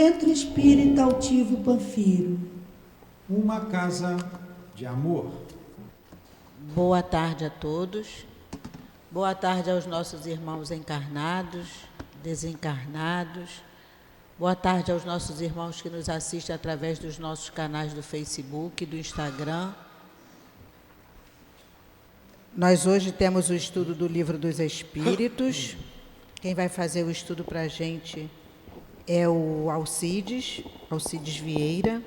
Centro Espírita Altivo Panfiro. Uma casa de amor. Boa tarde a todos. Boa tarde aos nossos irmãos encarnados, desencarnados. Boa tarde aos nossos irmãos que nos assistem através dos nossos canais do Facebook, do Instagram. Nós hoje temos o estudo do Livro dos Espíritos. Quem vai fazer o estudo para a gente é o Alcides Vieira.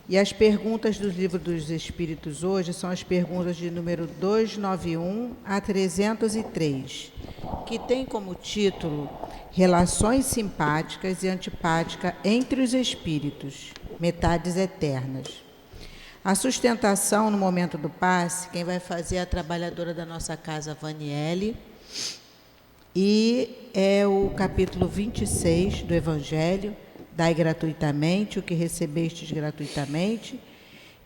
E as perguntas do Livro dos Espíritos hoje são as perguntas de número 291 a 303, que tem como título Relações simpáticas e antipáticas entre os espíritos, metades eternas. A sustentação no momento do passe, quem vai fazer é a trabalhadora da nossa casa, Vaniele, e é o capítulo 26 do Evangelho, dai gratuitamente o que recebestes gratuitamente,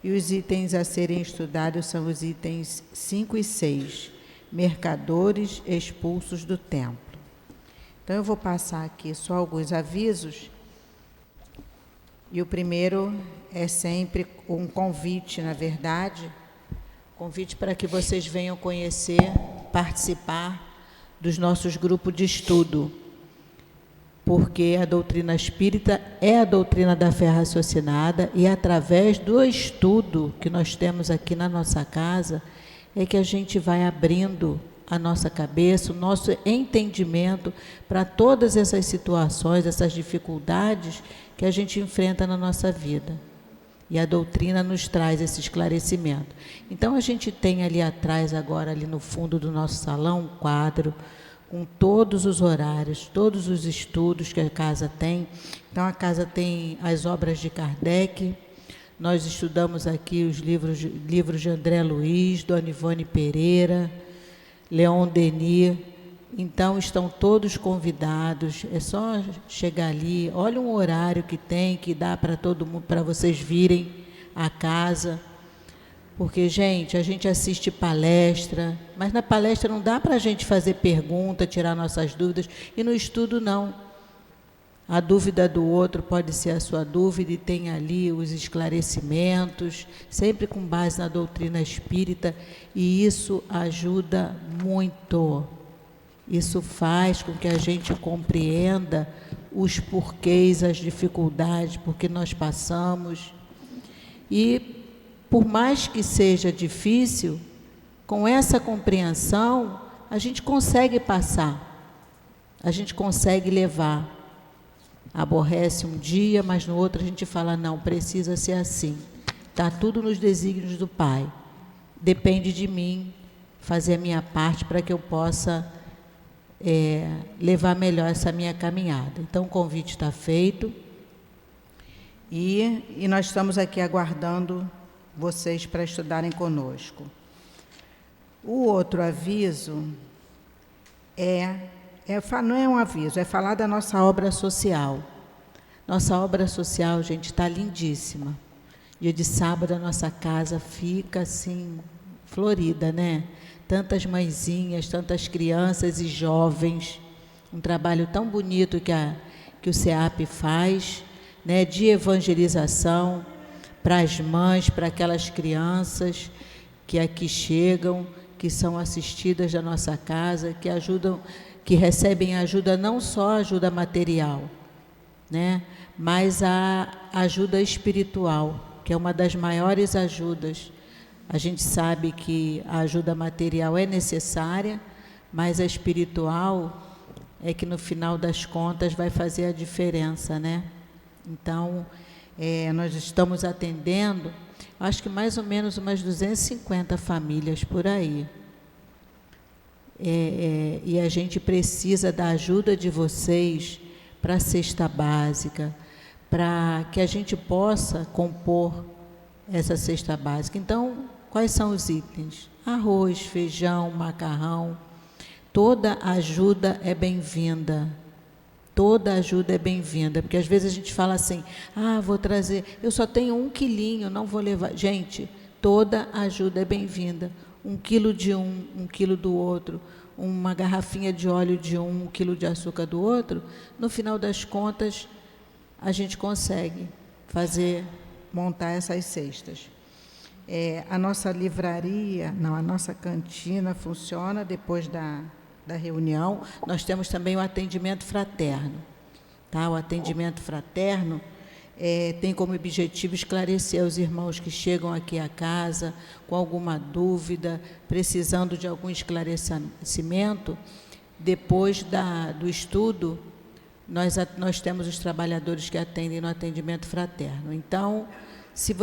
e os itens a serem estudados são os itens 5 e 6, mercadores expulsos do templo. Então, eu vou passar aqui só alguns avisos, e o primeiro é sempre um convite, na verdade, convite para que vocês venham conhecer, participar dos nossos grupos de estudo, porque a doutrina espírita é a doutrina da fé raciocinada, e através do estudo que nós temos aqui na nossa casa, é que a gente vai abrindo a nossa cabeça, o nosso entendimento para todas essas situações, essas dificuldades que a gente enfrenta na nossa vida. E a doutrina nos traz esse esclarecimento. Então, a gente tem ali atrás, agora, ali no fundo do nosso salão, um quadro com todos os horários, todos os estudos que a casa tem. Então, a casa tem as obras de Kardec. Nós estudamos aqui os livros de André Luiz, Dona Ivone Pereira, Leon Denis. Então, estão todos convidados. É só chegar ali. Olha um horário que tem, que dá para todo mundo, para vocês virem à casa. Porque, gente, a gente assiste palestra, mas na palestra não dá para a gente fazer pergunta, tirar nossas dúvidas, e no estudo não. A dúvida do outro pode ser a sua dúvida, e tem ali os esclarecimentos, sempre com base na doutrina espírita, e isso ajuda muito. Isso faz com que a gente compreenda os porquês, as dificuldades, porque nós passamos. E, por mais que seja difícil, com essa compreensão, a gente consegue passar, a gente consegue levar. Aborrece um dia, mas no outro a gente fala, não, precisa ser assim. Está tudo nos desígnios do Pai. Depende de mim fazer a minha parte para que eu possa levar melhor essa minha caminhada. Então, o convite está feito. E nós estamos aqui aguardando vocês para estudarem conosco. O outro aviso não é um aviso, é falar da nossa obra social. Nossa obra social, gente, está lindíssima. Dia de sábado a nossa casa fica assim, florida, né? Tantas mãezinhas, tantas crianças e jovens. Um trabalho tão bonito que o SEAP faz, né? De evangelização para as mães, para aquelas crianças que aqui chegam, que são assistidas da nossa casa, que ajudam, que recebem ajuda, não só ajuda material, né, mas a ajuda espiritual, que é uma das maiores ajudas. A gente sabe que a ajuda material é necessária, mas a espiritual é que no final das contas vai fazer a diferença, né? Então, nós estamos atendendo, acho que mais ou menos umas 250 famílias por aí. E a gente precisa da ajuda de vocês para a cesta básica, para que a gente possa compor essa cesta básica. Então, quais são os itens? Arroz, feijão, macarrão. Toda ajuda é bem-vinda. Toda ajuda é bem-vinda, porque às vezes a gente fala assim, vou trazer, eu só tenho 1 quilinho, não vou levar. Gente, toda ajuda é bem-vinda. 1 quilo de um, 1 quilo do outro, uma garrafinha de óleo de um, 1 quilo de açúcar do outro, no final das contas, a gente consegue montar essas cestas. A nossa livraria, a nossa cantina funciona depois da reunião. Nós temos também o atendimento fraterno. Tá? O atendimento fraterno tem como objetivo esclarecer os irmãos que chegam aqui à casa com alguma dúvida, precisando de algum esclarecimento. Depois do estudo, nós temos os trabalhadores que atendem no atendimento fraterno. Então, se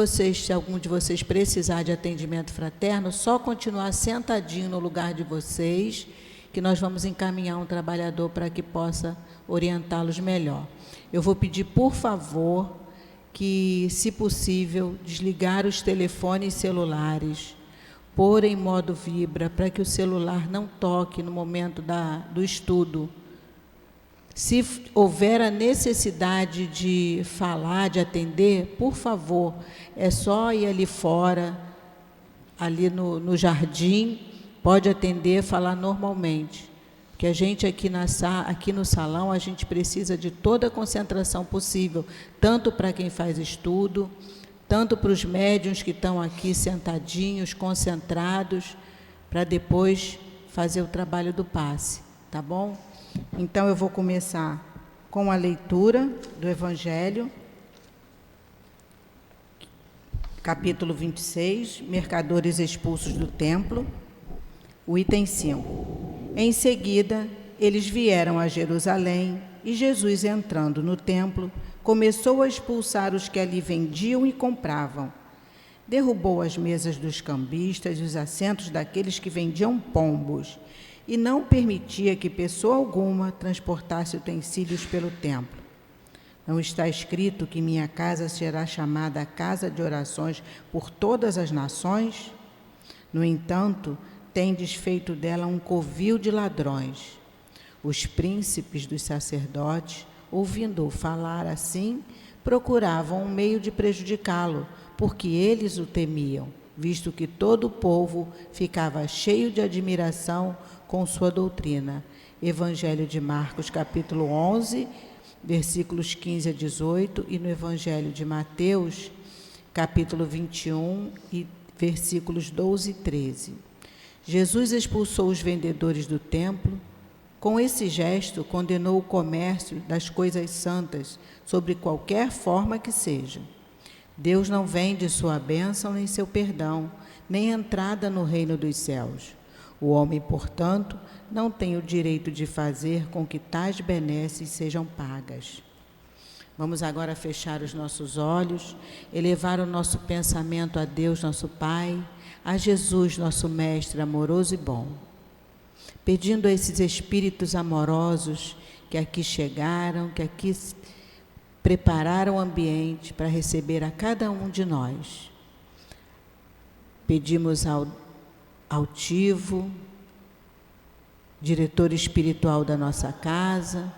algum de vocês precisar de atendimento fraterno, só continuar sentadinho no lugar de vocês, que nós vamos encaminhar um trabalhador para que possa orientá-los melhor. Eu vou pedir, por favor, que, se possível, desligar os telefones celulares, pôr em modo vibra, para que o celular não toque no momento do estudo. Se houver a necessidade de falar, de atender, por favor, é só ir ali fora, ali no jardim, pode atender, falar normalmente. Porque a gente aqui no salão, a gente precisa de toda a concentração possível, tanto para quem faz estudo, tanto para os médiuns que estão aqui sentadinhos, concentrados, para depois fazer o trabalho do passe, tá bom? Então, eu vou começar com a leitura do Evangelho, capítulo 26, mercadores expulsos do templo, o item 5. Em seguida, eles vieram a Jerusalém e Jesus, entrando no templo, começou a expulsar os que ali vendiam e compravam. Derrubou as mesas dos cambistas e os assentos daqueles que vendiam pombos, e não permitia que pessoa alguma transportasse utensílios pelo templo. Não está escrito que minha casa será chamada casa de orações por todas as nações? No entanto, tendes feito dela um covil de ladrões. Os príncipes dos sacerdotes, ouvindo-o falar assim, procuravam um meio de prejudicá-lo, porque eles o temiam, visto que todo o povo ficava cheio de admiração com sua doutrina. Evangelho de Marcos, capítulo 11, versículos 15 a 18, e no Evangelho de Mateus, capítulo 21, e versículos 12 e 13. Jesus expulsou os vendedores do templo. Com esse gesto, condenou o comércio das coisas santas, sobre qualquer forma que seja. Deus não vende sua bênção, nem seu perdão, nem entrada no reino dos céus. O homem, portanto, não tem o direito de fazer com que tais benesses sejam pagas. Vamos agora fechar os nossos olhos, elevar o nosso pensamento a Deus, nosso Pai, a Jesus, nosso Mestre amoroso e bom, pedindo a esses espíritos amorosos que aqui chegaram, que aqui prepararam o ambiente para receber a cada um de nós. Pedimos ao altivo, diretor espiritual da nossa casa,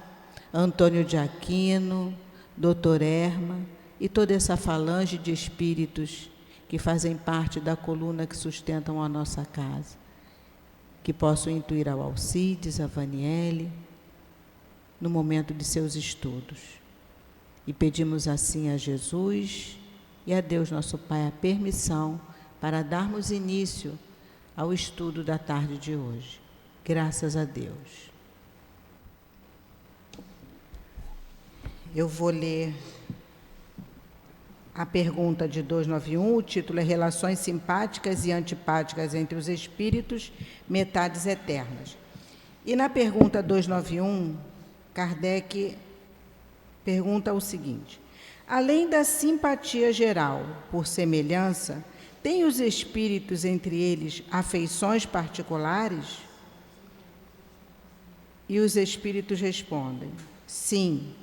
Antônio de Aquino, Dr. Erma e toda essa falange de espíritos que fazem parte da coluna que sustentam a nossa casa, que possam intuir ao Alcides, a Vaniele, no momento de seus estudos. E pedimos assim a Jesus e a Deus, nosso Pai, a permissão para darmos início ao estudo da tarde de hoje. Graças a Deus. Eu vou ler a pergunta de 291, o título é Relações simpáticas e antipáticas entre os espíritos, metades eternas. E na pergunta 291, Kardec pergunta o seguinte: além da simpatia geral por semelhança, têm os espíritos entre eles afeições particulares? E os espíritos respondem: sim,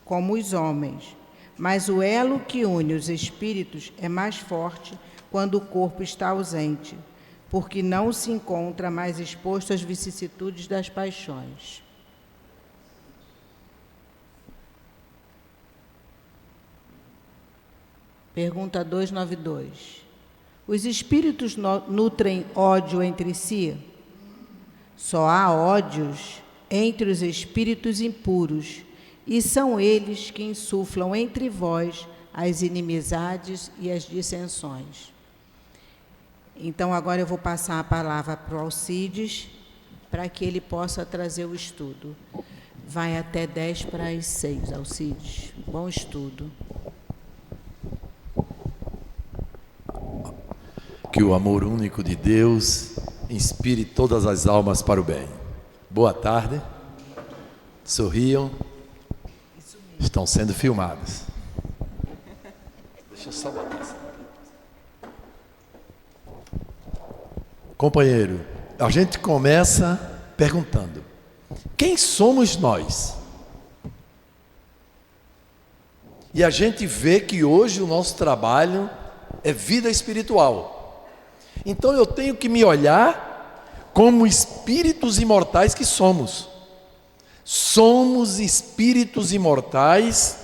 como os homens, mas o elo que une os espíritos é mais forte quando o corpo está ausente, porque não se encontra mais exposto às vicissitudes das paixões. Pergunta 292. Os espíritos nutrem ódio entre si? Só há ódios entre os espíritos impuros, e são eles que insuflam entre vós as inimizades e as dissensões. Então, agora eu vou passar a palavra para o Alcides, para que ele possa trazer o estudo. Vai até 5:50, Alcides. Bom estudo. Que o amor único de Deus inspire todas as almas para o bem. Boa tarde. Sorriam. Estão sendo filmados. Deixa eu só botar isso. Companheiro, a gente começa perguntando: quem somos nós? E a gente vê que hoje o nosso trabalho é vida espiritual. Então eu tenho que me olhar como espíritos imortais que somos. Somos espíritos imortais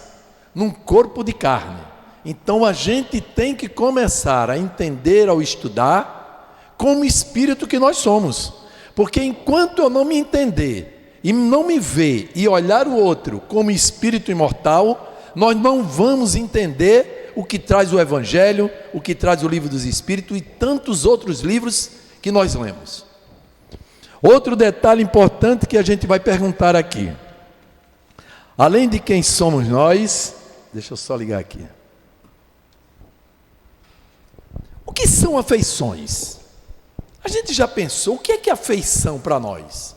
num corpo de carne. Então a gente tem que começar a entender ao estudar como espírito que nós somos. Porque enquanto eu não me entender e não me ver e olhar o outro como espírito imortal, nós não vamos entender o que traz o Evangelho, o que traz o Livro dos Espíritos e tantos outros livros que nós lemos. Outro detalhe importante que a gente vai perguntar aqui. Além de quem somos nós, deixa eu só ligar aqui. O que são afeições? A gente já pensou, o que é afeição para nós?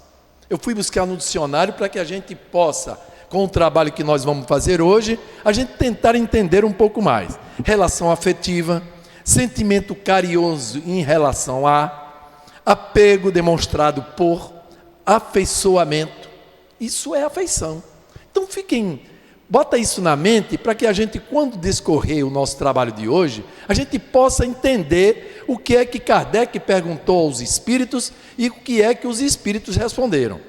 Eu fui buscar no dicionário para que a gente possa, com o trabalho que nós vamos fazer hoje, a gente tentar entender um pouco mais. Relação afetiva, sentimento carinhoso em relação a, apego demonstrado por, afeiçoamento. Isso é afeição. Então bota isso na mente para que a gente, quando discorrer o nosso trabalho de hoje, a gente possa entender o que é que Kardec perguntou aos espíritos e o que é que os espíritos responderam.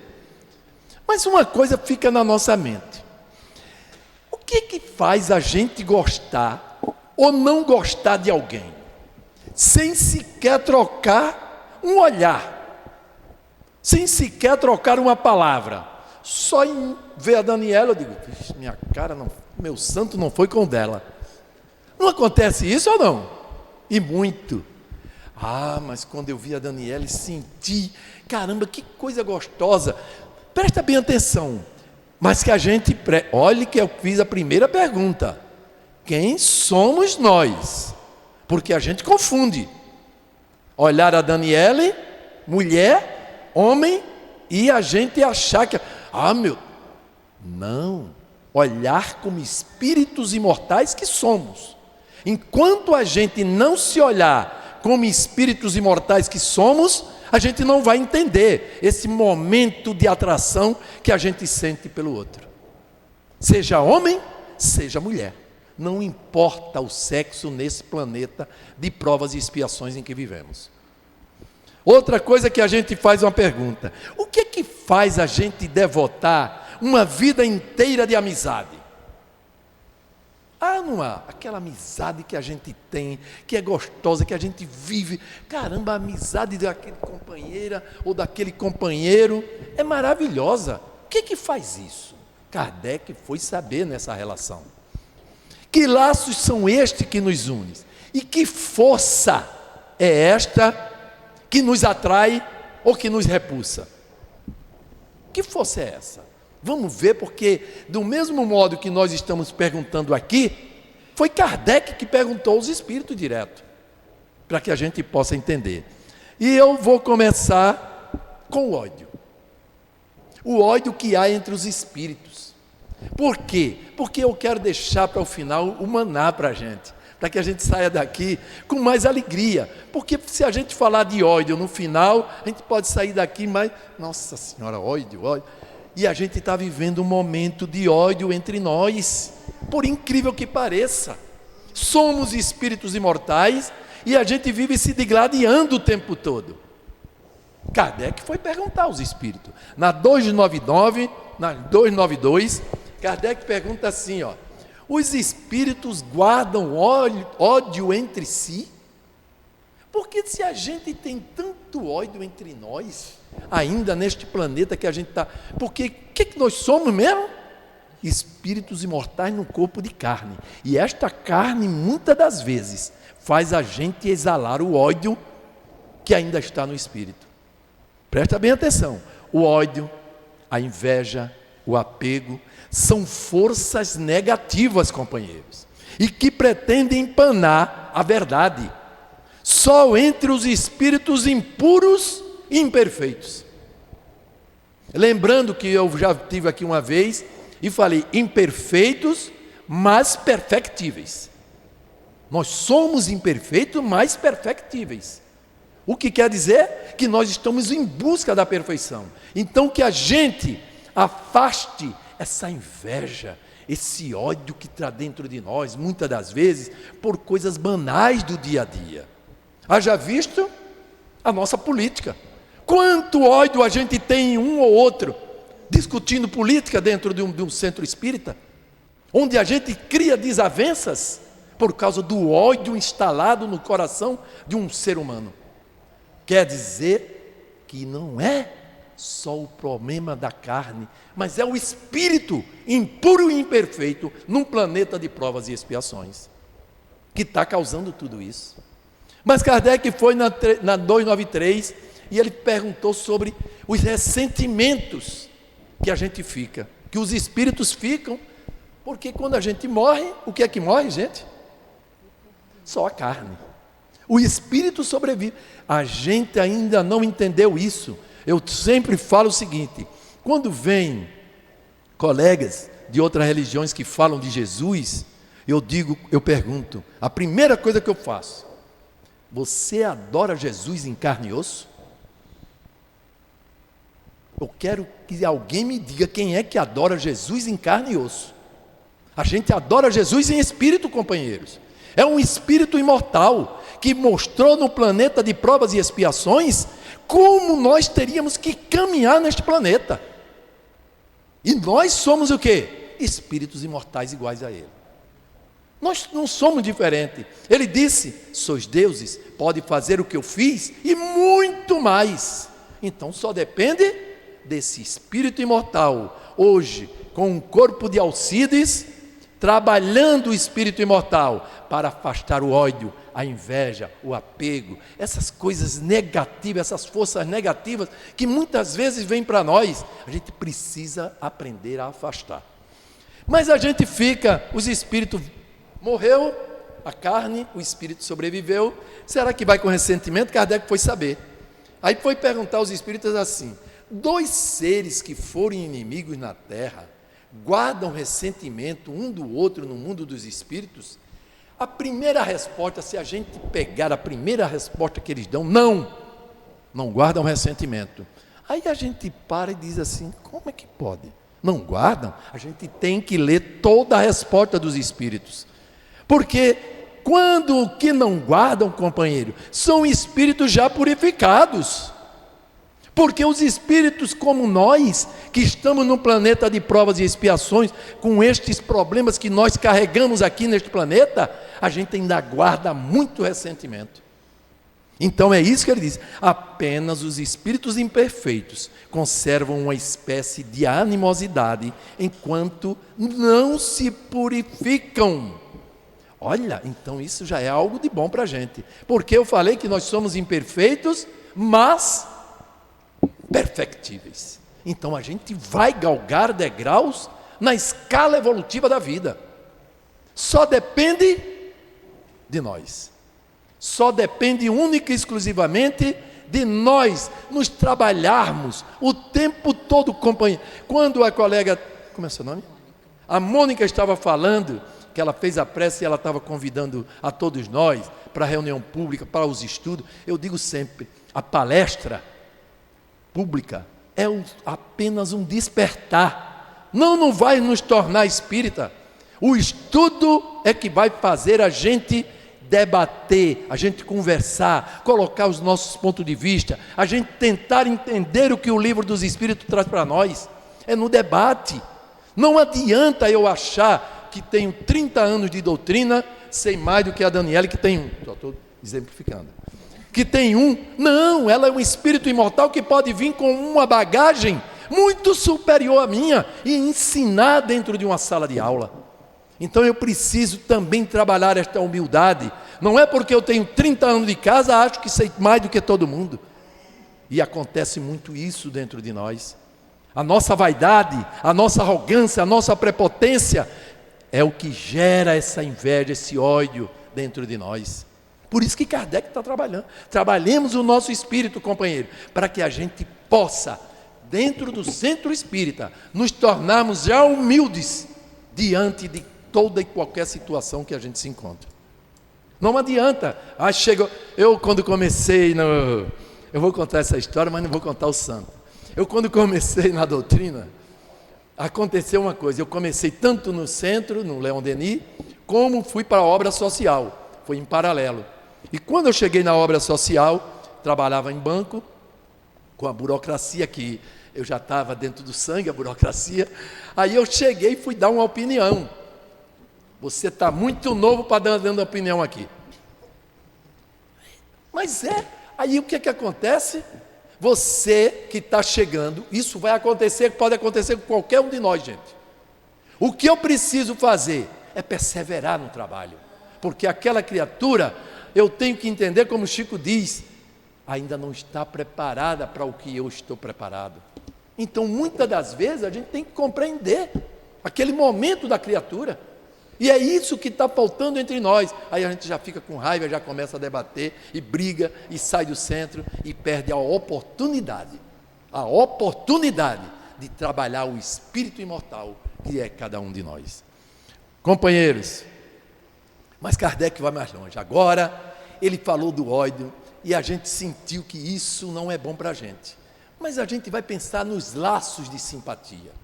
Mas uma coisa fica na nossa mente: o que é que faz a gente gostar ou não gostar de alguém, sem sequer trocar um olhar, sem sequer trocar uma palavra? Só em ver a Daniela, eu digo, minha cara, não, meu santo não foi com o dela. Não acontece isso ou não? E muito. Mas quando eu vi a Daniela e senti, caramba, que coisa gostosa. Presta bem atenção, mas que a gente, olhe que eu fiz a primeira pergunta: quem somos nós? Porque a gente confunde. Olhar a Daniela, mulher, homem, e a gente achar que, não, olhar como espíritos imortais que somos. Enquanto a gente não se olhar como espíritos imortais que somos, a gente não vai entender esse momento de atração que a gente sente pelo outro. Seja homem, seja mulher. Não importa o sexo nesse planeta de provas e expiações em que vivemos. Outra coisa que a gente faz uma pergunta: o que é que faz a gente devotar uma vida inteira de amizade? Não há aquela amizade que a gente tem, que é gostosa, que a gente vive. Caramba, a amizade daquele companheira ou daquele companheiro é maravilhosa. O que é que faz isso? Kardec foi saber nessa relação. Que laços são estes que nos unem? E que força é esta que nos atrai ou que nos repulsa? Que força é essa? Vamos ver, porque do mesmo modo que nós estamos perguntando aqui, foi Kardec que perguntou aos espíritos direto, para que a gente possa entender. E eu vou começar com o ódio. O ódio que há entre os espíritos. Por quê? Porque eu quero deixar para o final o maná para a gente, para que a gente saia daqui com mais alegria. Porque se a gente falar de ódio no final, a gente pode sair daqui mais, nossa senhora, ódio. E a gente está vivendo um momento de ódio entre nós, por incrível que pareça. Somos espíritos imortais e a gente vive se digladiando o tempo todo. Kardec foi perguntar aos espíritos. Na 299, na 292, Kardec pergunta assim, os espíritos guardam ódio entre si? Porque se a gente tem tanto ódio entre nós, ainda neste planeta que a gente está... Porque o que nós somos mesmo? espíritos imortais no corpo de carne. E esta carne, muitas das vezes, faz a gente exalar o ódio que ainda está no espírito. Presta bem atenção. O ódio, a inveja, o apego, são forças negativas, companheiros, e que pretendem empanar a verdade. Só entre os espíritos impuros e imperfeitos. Lembrando que eu já estive aqui uma vez e falei imperfeitos, mas perfectíveis. Nós somos imperfeitos, mas perfectíveis. O que quer dizer? Que nós estamos em busca da perfeição. Então que a gente afaste essa inveja, esse ódio que está dentro de nós, muitas das vezes, por coisas banais do dia a dia. Haja visto a nossa política. Quanto ódio a gente tem em um ou outro, discutindo política dentro de um centro espírita, onde a gente cria desavenças por causa do ódio instalado no coração de um ser humano. Quer dizer que não é só o problema da carne, mas é o espírito impuro e imperfeito num planeta de provas e expiações que está causando tudo isso. Mas Kardec foi na 293 e ele perguntou sobre os ressentimentos que a gente fica, que os espíritos ficam, porque quando a gente morre, o que é que morre, gente? Só a carne. O espírito sobrevive. A gente ainda não entendeu isso. Eu sempre falo o seguinte: quando vem colegas de outras religiões que falam de Jesus, eu pergunto, a primeira coisa que eu faço: você adora Jesus em carne e osso? Eu quero que alguém me diga quem é que adora Jesus em carne e osso. A gente adora Jesus em espírito, companheiros. É um espírito imortal que mostrou no planeta de provas e expiações como nós teríamos que caminhar neste planeta. E nós somos o quê? Espíritos imortais iguais a ele. Nós não somos diferentes. Ele disse: sois deuses, pode fazer o que eu fiz e muito mais. Então só depende desse espírito imortal, hoje, com um corpo de Alcides, trabalhando o espírito imortal para afastar o ódio, a inveja, o apego, essas coisas negativas, essas forças negativas que muitas vezes vêm para nós. A gente precisa aprender a afastar. Mas a gente fica, os espíritos morreu, a carne, o espírito sobreviveu. Será que vai com ressentimento? Kardec foi saber. Aí foi perguntar aos espíritos assim: dois seres que forem inimigos na terra, guardam ressentimento um do outro no mundo dos espíritos? A primeira resposta, se a gente pegar a primeira resposta que eles dão, não guardam ressentimento. Aí a gente para e diz assim: como é que pode? Não guardam? A gente tem que ler toda a resposta dos espíritos. Porque quando o que não guardam, companheiro, são espíritos já purificados. Porque os espíritos como nós, que estamos no planeta de provas e expiações, com estes problemas que nós carregamos aqui neste planeta, a gente ainda guarda muito ressentimento. Então é isso que ele diz: apenas os espíritos imperfeitos conservam uma espécie de animosidade, enquanto não se purificam. Olha, então isso já é algo de bom para a gente, porque eu falei que nós somos imperfeitos, mas perfectíveis. Então a gente vai galgar degraus na escala evolutiva da vida. Só depende de nós. Só depende única e exclusivamente de nós nos trabalharmos o tempo todo, companheiro. Quando a colega, como é seu nome? A Mônica estava falando que ela fez a prece e ela estava convidando a todos nós para a reunião pública, para os estudos. Eu digo sempre, a palestra pública é apenas um despertar. Não vai nos tornar espírita. O estudo é que vai fazer a gente debater, a gente conversar, colocar os nossos pontos de vista, a gente tentar entender o que o livro dos Espíritos traz para nós. É no debate. Não adianta eu achar que tenho 30 anos de doutrina, sei mais do que a Daniela, que tem um. Só estou exemplificando. Que tem um. Não, ela é um espírito imortal que pode vir com uma bagagem muito superior à minha, e ensinar dentro de uma sala de aula. Então eu preciso também trabalhar esta humildade. Não é porque eu tenho 30 anos de casa, acho que sei mais do que todo mundo. E acontece muito isso dentro de nós. A nossa vaidade, a nossa arrogância, a nossa prepotência é o que gera essa inveja, esse ódio dentro de nós. Por isso que Kardec está trabalhando. Trabalhemos o nosso espírito, companheiro, para que a gente possa, dentro do centro espírita, nos tornarmos já humildes diante de toda e qualquer situação que a gente se encontra. Não adianta. Eu quando comecei, eu vou contar essa história, mas não vou contar o santo. Eu quando comecei na doutrina, aconteceu uma coisa. Eu comecei tanto no centro, no Leon Denis, como fui para a obra social. Foi em paralelo. E quando eu cheguei na obra social, trabalhava em banco, com a burocracia que eu já estava dentro do sangue, a burocracia. Aí eu cheguei e fui dar uma opinião. Você está muito novo para dar dando opinião aqui. Mas aí o que acontece? Você que está chegando, isso vai acontecer, pode acontecer com qualquer um de nós, gente. O que eu preciso fazer é perseverar no trabalho. Porque aquela criatura, eu tenho que entender, como Chico diz, ainda não está preparada para o que eu estou preparado. Então, muitas das vezes, a gente tem que compreender aquele momento da criatura. E é isso que está faltando entre nós. Aí a gente já fica com raiva, já começa a debater, e briga, e sai do centro, e perde a oportunidade de trabalhar o espírito imortal, que é cada um de nós. Companheiros, mas Kardec vai mais longe. Agora, ele falou do ódio, e a gente sentiu que isso não é bom para a gente. Mas a gente vai pensar nos laços de simpatia.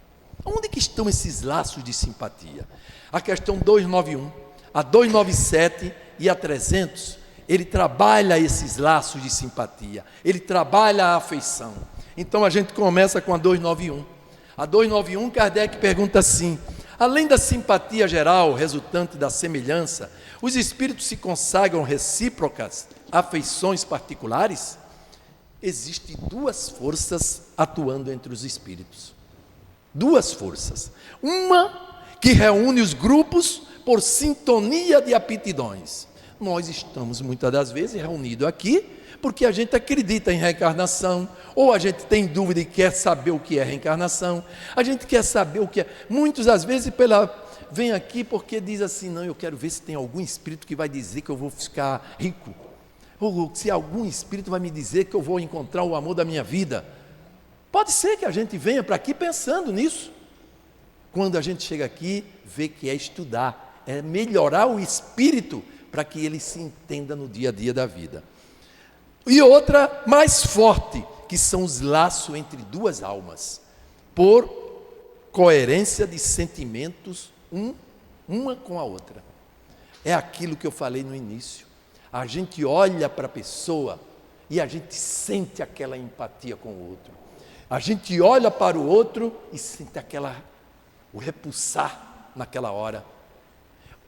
Onde que estão esses laços de simpatia? A questão 291, a 297 e a 300, ele trabalha esses laços de simpatia, ele trabalha a afeição. Então a gente começa com a 291. A 291, Kardec pergunta assim: além da simpatia geral resultante da semelhança, os espíritos se consagram recíprocas afeições particulares? Existem duas forças atuando entre os espíritos. Duas forças. Uma que reúne os grupos por sintonia de aptidões. Nós estamos muitas das vezes reunidos aqui porque a gente acredita em reencarnação, ou a gente tem dúvida e quer saber o que é reencarnação, a gente quer saber o que é. Muitas das vezes vem aqui porque diz assim: não, eu quero ver se tem algum espírito que vai dizer que eu vou ficar rico, ou se algum espírito vai me dizer que eu vou encontrar o amor da minha vida. Pode ser que a gente venha para aqui pensando nisso. Quando a gente chega aqui, vê que é estudar, é melhorar o espírito para que ele se entenda no dia a dia da vida. E outra mais forte, que são os laços entre duas almas, por coerência de sentimentos, uma com a outra. É aquilo que eu falei no início. A gente olha para a pessoa e a gente sente aquela empatia com o outro. A gente olha para o outro e sente o repulsar naquela hora.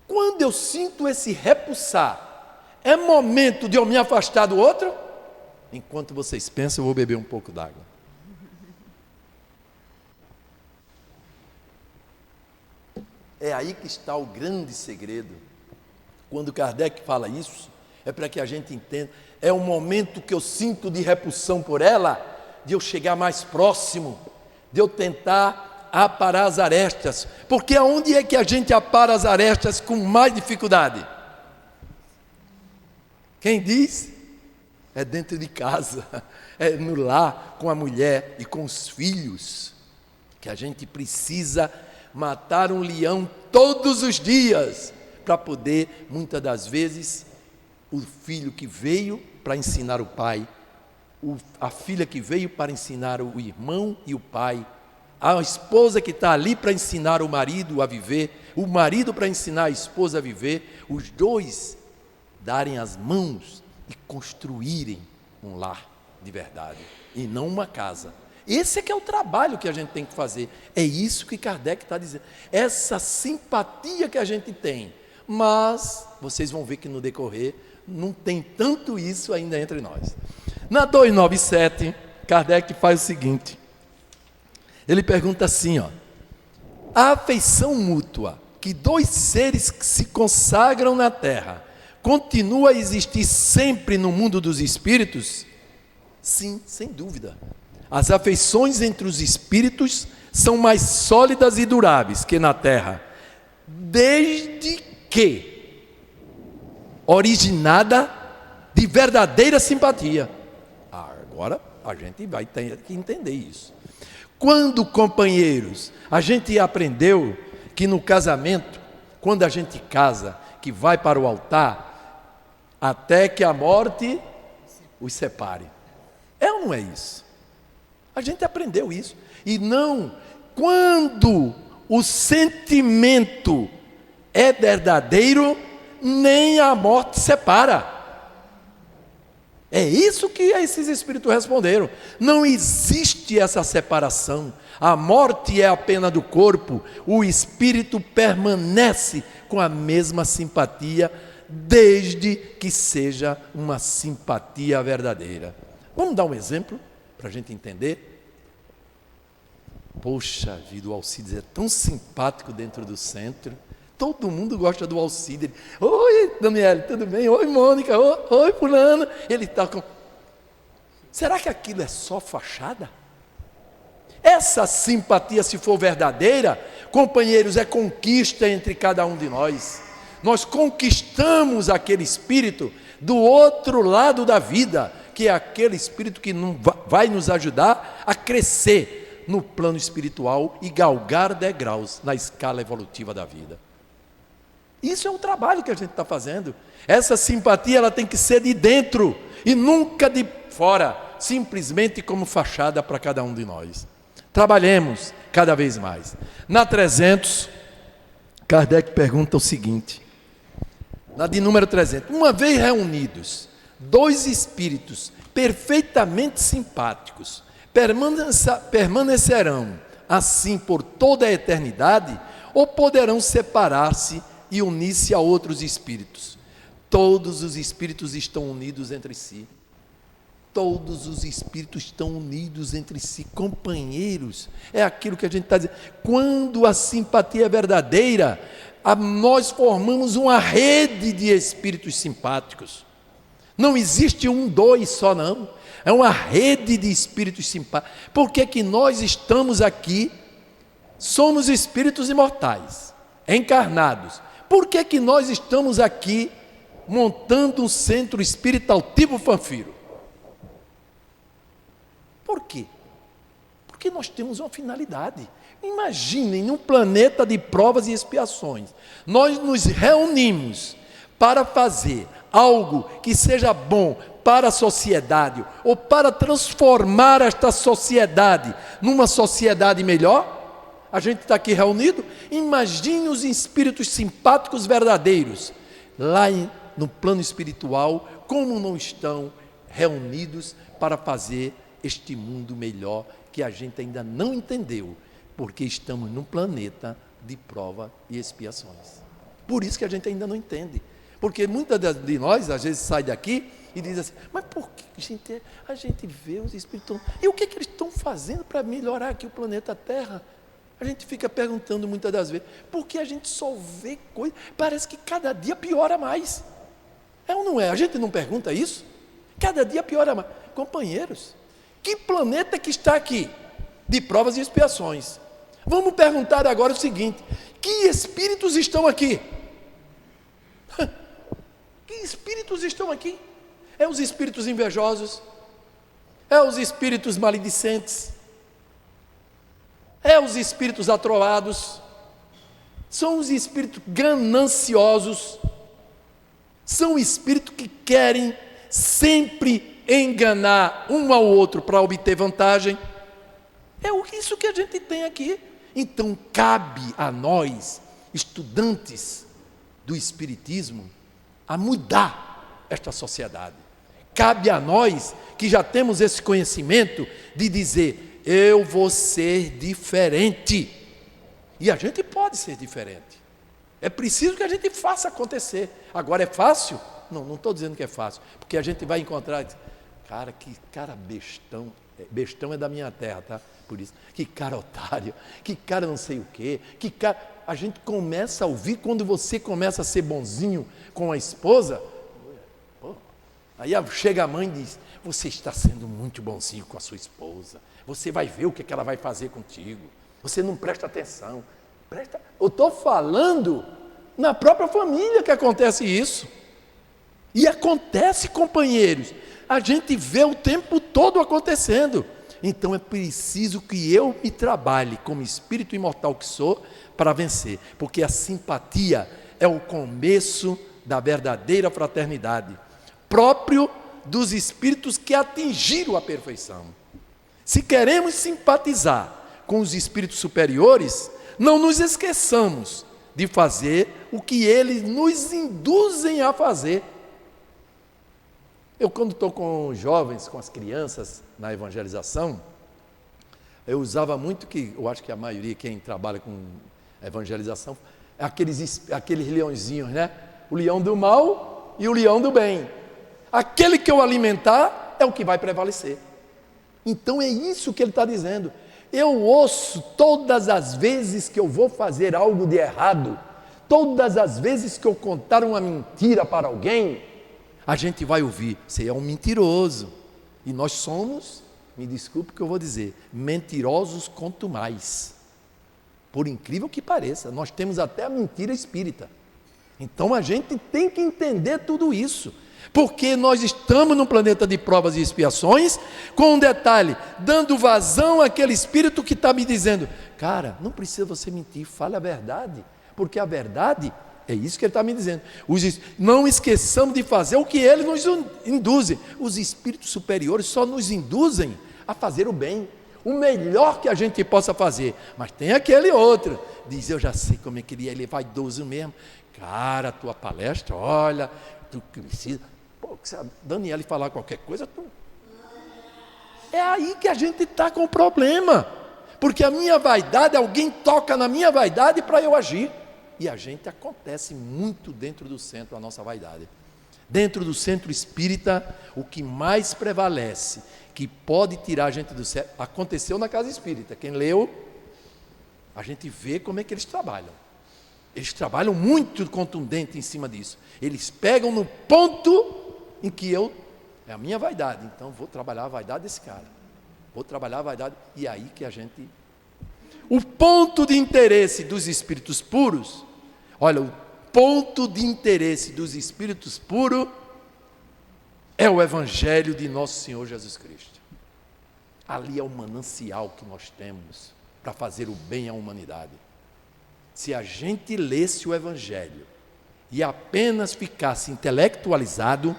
Quando eu sinto esse repulsar, é momento de eu me afastar do outro? Enquanto vocês pensam, eu vou beber um pouco d'água. É aí que está o grande segredo. Quando Kardec fala isso, é para que a gente entenda. É o momento que eu sinto de repulsão por ela, de eu chegar mais próximo, de eu tentar aparar as arestas. Porque aonde é que a gente apara as arestas com mais dificuldade? Quem diz? É dentro de casa, é no lar, com a mulher e com os filhos, que a gente precisa matar um leão todos os dias, para poder, muitas das vezes, o filho que veio para ensinar o pai, a filha que veio para ensinar o irmão e o pai, a esposa que está ali para ensinar o marido a viver, o marido para ensinar a esposa a viver, os dois darem as mãos e construírem um lar de verdade, e não uma casa. Esse é que é o trabalho que a gente tem que fazer. É isso que Kardec está dizendo. Essa simpatia que a gente tem. Mas vocês vão ver que no decorrer não tem tanto isso ainda entre nós. Na 297, Kardec faz o seguinte: Ele pergunta assim, ó: a afeição mútua que dois seres que se consagram na terra continua a existir sempre no mundo dos espíritos? Sim, sem dúvida. As afeições entre os espíritos são mais sólidas e duráveis que na terra, desde que originada de verdadeira simpatia. Agora a gente vai ter que entender isso. Quando, companheiros, a gente aprendeu que no casamento, quando a gente casa, que vai para o altar, até que a morte os separe. É ou não é isso? A gente aprendeu isso. E não, quando o sentimento é verdadeiro, nem a morte separa. É isso que esses espíritos responderam. Não existe essa separação. A morte é a pena do corpo. O espírito permanece com a mesma simpatia, desde que seja uma simpatia verdadeira. Vamos dar um exemplo para a gente entender? Poxa vida, o Alcides é tão simpático dentro do centro. Todo mundo gosta do Alcides. Oi, Daniele, tudo bem? Oi, Mônica. Oi, fulano. Ele está com... Será que aquilo é só fachada? Essa simpatia, se for verdadeira, companheiros, é conquista entre cada um de nós. Nós conquistamos aquele espírito do outro lado da vida, que é aquele espírito que vai nos ajudar a crescer no plano espiritual e galgar degraus na escala evolutiva da vida. Isso é o trabalho que a gente está fazendo. Essa simpatia, ela tem que ser de dentro e nunca de fora, simplesmente como fachada para cada um de nós. Trabalhemos cada vez mais. Na 300, Kardec pergunta o seguinte, na de número 300: uma vez reunidos, dois espíritos perfeitamente simpáticos permanecerão assim por toda a eternidade, ou poderão separar-se e unir-se a outros espíritos? Todos os espíritos estão unidos entre si. Todos os espíritos estão unidos entre si, companheiros. É aquilo que a gente está dizendo. Quando a simpatia é verdadeira, nós formamos uma rede de espíritos simpáticos. Não existe um, dois só, não. É uma rede de espíritos simpáticos. Por que que nós estamos aqui? Somos espíritos imortais, encarnados. Por que que nós estamos aqui montando um centro espírita Altivo Panfiro? Por quê? Porque nós temos uma finalidade. Imaginem, num planeta de provas e expiações, nós nos reunimos para fazer algo que seja bom para a sociedade, ou para transformar esta sociedade numa sociedade melhor. A gente está aqui reunido. Imagine os espíritos simpáticos verdadeiros lá no plano espiritual, como não estão reunidos para fazer este mundo melhor, que a gente ainda não entendeu, porque estamos num planeta de prova e expiações. Por isso que a gente ainda não entende, porque muitas de nós às vezes sai daqui e diz assim: mas por que a gente vê os espíritos, e o que eles estão fazendo para melhorar aqui o planeta Terra? A gente fica perguntando muitas das vezes, porque a gente só vê coisa, parece que cada dia piora mais. É ou não é? A gente não pergunta isso? Cada dia piora mais. Companheiros, que planeta que está aqui? De provas e expiações. Vamos perguntar agora o seguinte: que espíritos estão aqui? Que espíritos estão aqui? É os espíritos invejosos? É os espíritos maledicentes? É os espíritos atroados? São os espíritos gananciosos? São espíritos que querem sempre enganar um ao outro para obter vantagem? É isso que a gente tem aqui. Então cabe a nós, estudantes do Espiritismo, a mudar esta sociedade. Cabe a nós, que já temos esse conhecimento, de dizer: eu vou ser diferente. E a gente pode ser diferente. É preciso que a gente faça acontecer. Agora, é fácil? Não estou dizendo que é fácil, porque a gente vai encontrar, cara, que cara bestão. bestão é da minha terra, tá? Por isso, que cara otário, que cara não sei o quê, que cara... A gente começa a ouvir quando você começa a ser bonzinho com a esposa. Pô, aí chega a mãe e diz, você está sendo muito bonzinho com a sua esposa, você vai ver o que ela vai fazer contigo, você não presta atenção. Eu estou falando na própria família que acontece isso. E acontece, companheiros, a gente vê o tempo todo acontecendo. Então é preciso que eu me trabalhe como espírito imortal que sou para vencer, porque a simpatia é o começo da verdadeira fraternidade, próprio dos espíritos que atingiram a perfeição. Se queremos simpatizar com os espíritos superiores, não nos esqueçamos de fazer o que eles nos induzem a fazer. Eu, quando estou com os jovens, com as crianças na evangelização, eu usava muito, que eu acho que a maioria, quem trabalha com evangelização, é aqueles leõezinhos, né? O leão do mal e o leão do bem. Aquele que eu alimentar é o que vai prevalecer. Então é isso que ele está dizendo. Eu ouço todas as vezes que eu vou fazer algo de errado, todas as vezes que eu contar uma mentira para alguém, a gente vai ouvir, você é um mentiroso. E nós somos, me desculpe o que eu vou dizer, mentirosos quanto mais. Por incrível que pareça, nós temos até a mentira espírita. Então a gente tem que entender tudo isso. Porque nós estamos num planeta de provas e expiações, com um detalhe, dando vazão àquele espírito que está me dizendo, cara, não precisa você mentir, fale a verdade, porque a verdade é isso que ele está me dizendo. Não esqueçamos de fazer o que eles nos induzem. Os espíritos superiores só nos induzem a fazer o bem, o melhor que a gente possa fazer. Mas tem aquele outro, diz, eu já sei como é que ele é vaidoso mesmo. Cara, a tua palestra, olha, tu precisa... Pô, se a Daniela falar qualquer coisa, tu... É aí que a gente está com o problema. Porque a minha vaidade, alguém toca na minha vaidade para eu agir. E a gente acontece muito dentro do centro, a nossa vaidade. Dentro do centro espírita, o que mais prevalece, que pode tirar a gente do centro, aconteceu na casa espírita. Quem leu, a gente vê como é que eles trabalham. Eles trabalham muito contundente em cima disso. Eles pegam no ponto em que é a minha vaidade, então vou trabalhar a vaidade desse cara. Vou trabalhar a vaidade, e é aí que a gente... O ponto de interesse dos espíritos puros, olha, o ponto de interesse dos espíritos puros é o Evangelho de Nosso Senhor Jesus Cristo. Ali é o manancial que nós temos para fazer o bem à humanidade. Se a gente lesse o Evangelho e apenas ficasse intelectualizado,